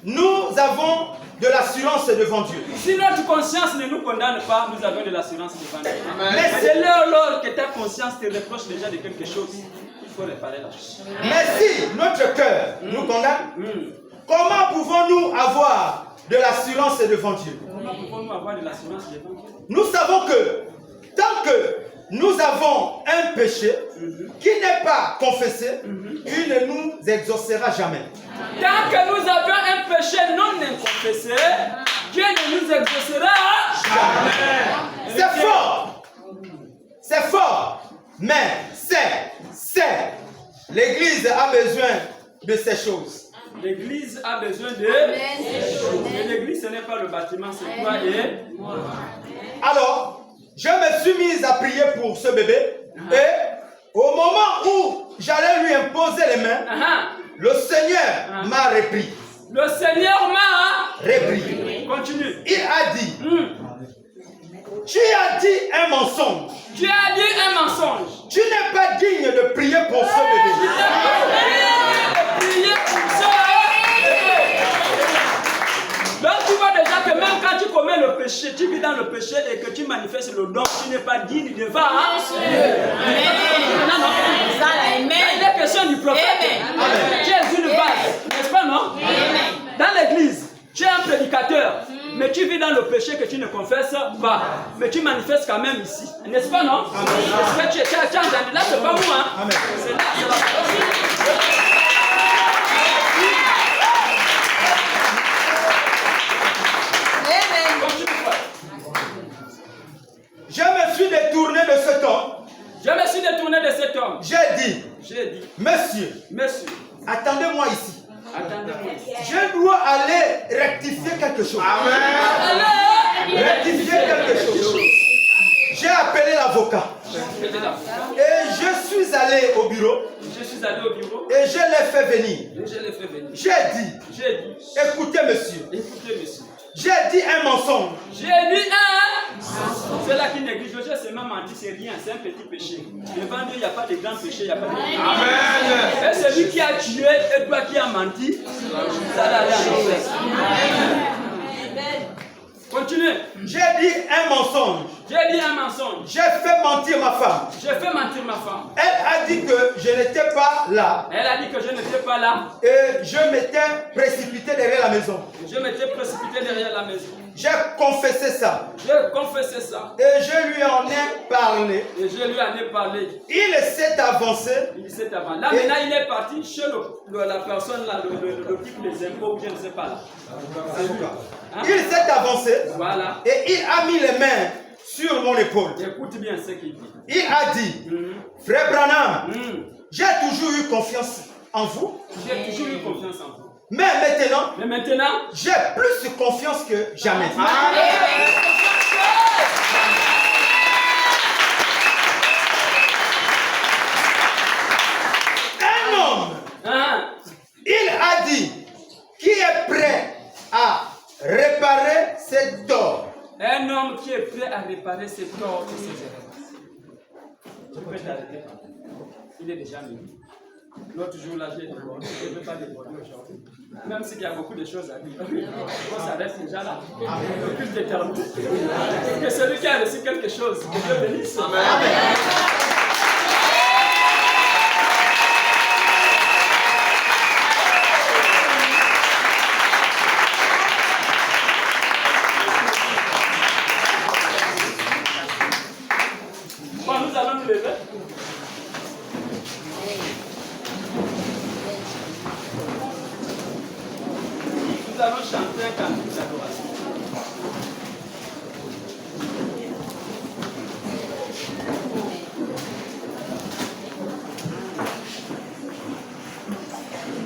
Speaker 1: nous avons de l'assurance devant Dieu.
Speaker 2: Si notre conscience ne nous condamne pas, nous avons de l'assurance devant Dieu.
Speaker 1: Mais
Speaker 2: c'est lors que ta conscience te reproche déjà de quelque chose, il faut réparer la chose.
Speaker 1: Mais si notre cœur nous condamne, comment pouvons-nous avoir de l'assurance devant Dieu?
Speaker 2: Comment pouvons-nous avoir de l'assurance devant Dieu?
Speaker 1: Nous savons que tant que nous avons un péché qui n'est pas confessé, il ne nous exaucera jamais.
Speaker 2: Tant que nous avons un péché non confessé, Dieu ne nous exaucera jamais.
Speaker 1: C'est fort. C'est fort. Mais c'est. L'Église a besoin de ces choses.
Speaker 2: L'Église a besoin de ces choses. Et l'Église, ce n'est pas le bâtiment, c'est toi et moi.
Speaker 1: Alors, je me suis mise à prier pour ce bébé. Et au moment où j'allais lui imposer les mains, le Seigneur m'a repris.
Speaker 2: Le Seigneur m'a
Speaker 1: repris.
Speaker 2: Continue.
Speaker 1: Il a dit, tu as dit un mensonge.
Speaker 2: Tu as dit un mensonge.
Speaker 1: Tu n'es pas digne de prier pour ce bébé.
Speaker 2: Tu n'es pas digne de prier pour ce bébé. Donc tu vois déjà que même quand tu commets le péché, tu vis dans le péché et que tu manifestes le don, tu n'es pas digne devant Dieu. Il est question du prophète. Tu es une base, n'est-ce pas, non? Dans l'église, tu es un prédicateur, mais tu vis dans le péché que tu ne confesses pas. Mais tu manifestes quand même ici, n'est-ce pas, non? Est-ce que tu es entendu? Là, c'est pas moi. C'est là, c'est la
Speaker 1: Je me suis détourné de cet homme.
Speaker 2: Je me suis détourné de cet homme.
Speaker 1: J'ai dit, monsieur, attendez-moi ici.
Speaker 2: Attendez-moi.
Speaker 1: Je dois aller rectifier quelque chose.
Speaker 2: Amen.
Speaker 1: Rectifier quelque chose. J'ai appelé l'avocat. Et je suis allé au bureau. Et je l'ai fait venir. J'ai dit, écoutez monsieur. J'ai dit un mensonge.
Speaker 2: J'ai dit un. C'est là qui néglige. Je sais même menti, c'est rien, c'est un petit péché. Devant Dieu, il n'y a pas de grand péché, il n'y a pas de péché. Amen. Et celui qui a tué et toi qui as menti, ça va aller à l'enfer. Continue.
Speaker 1: J'ai dit un mensonge.
Speaker 2: J'ai dit un mensonge.
Speaker 1: J'ai fait mentir ma femme.
Speaker 2: J'ai fait mentir ma femme.
Speaker 1: Elle a dit que je n'étais pas là.
Speaker 2: Elle a dit que je n'étais pas là.
Speaker 1: Et je m'étais précipité derrière la maison.
Speaker 2: Je m'étais précipité derrière la maison.
Speaker 1: J'ai confessé ça.
Speaker 2: J'ai confessé ça.
Speaker 1: Et je lui en ai parlé.
Speaker 2: Et je lui en ai parlé.
Speaker 1: Il s'est avancé.
Speaker 2: Il s'est avancé. Là, maintenant, il est parti chez la personne là, le type des impôts, je ne sais pas là. Hein?
Speaker 1: Il s'est avancé.
Speaker 2: Voilà.
Speaker 1: Et il a mis les mains sur mon épaule.
Speaker 2: Écoute bien ce qu'il dit.
Speaker 1: Il a dit, frère Branham, j'ai toujours eu confiance en vous.
Speaker 2: J'ai toujours eu confiance en vous.
Speaker 1: Mais maintenant,
Speaker 2: j'ai
Speaker 1: plus confiance que jamais. Un homme, il a dit, qui est prêt à réparer ses torts.
Speaker 2: Un homme qui est prêt à réparer ses torts et ses erreurs. Je peux t'arrêter. Il est déjà minuit. L'autre jour là, j'ai débordé. Je ne veux pas déborder aujourd'hui. Même s'il y a beaucoup de choses à dire. On s'arrête déjà là. Le culte est terminé. Que celui qui a reçu quelque chose, que Dieu bénisse. Amen. Nous allons nous lever. Nous allons chanter un cantique d'adoration.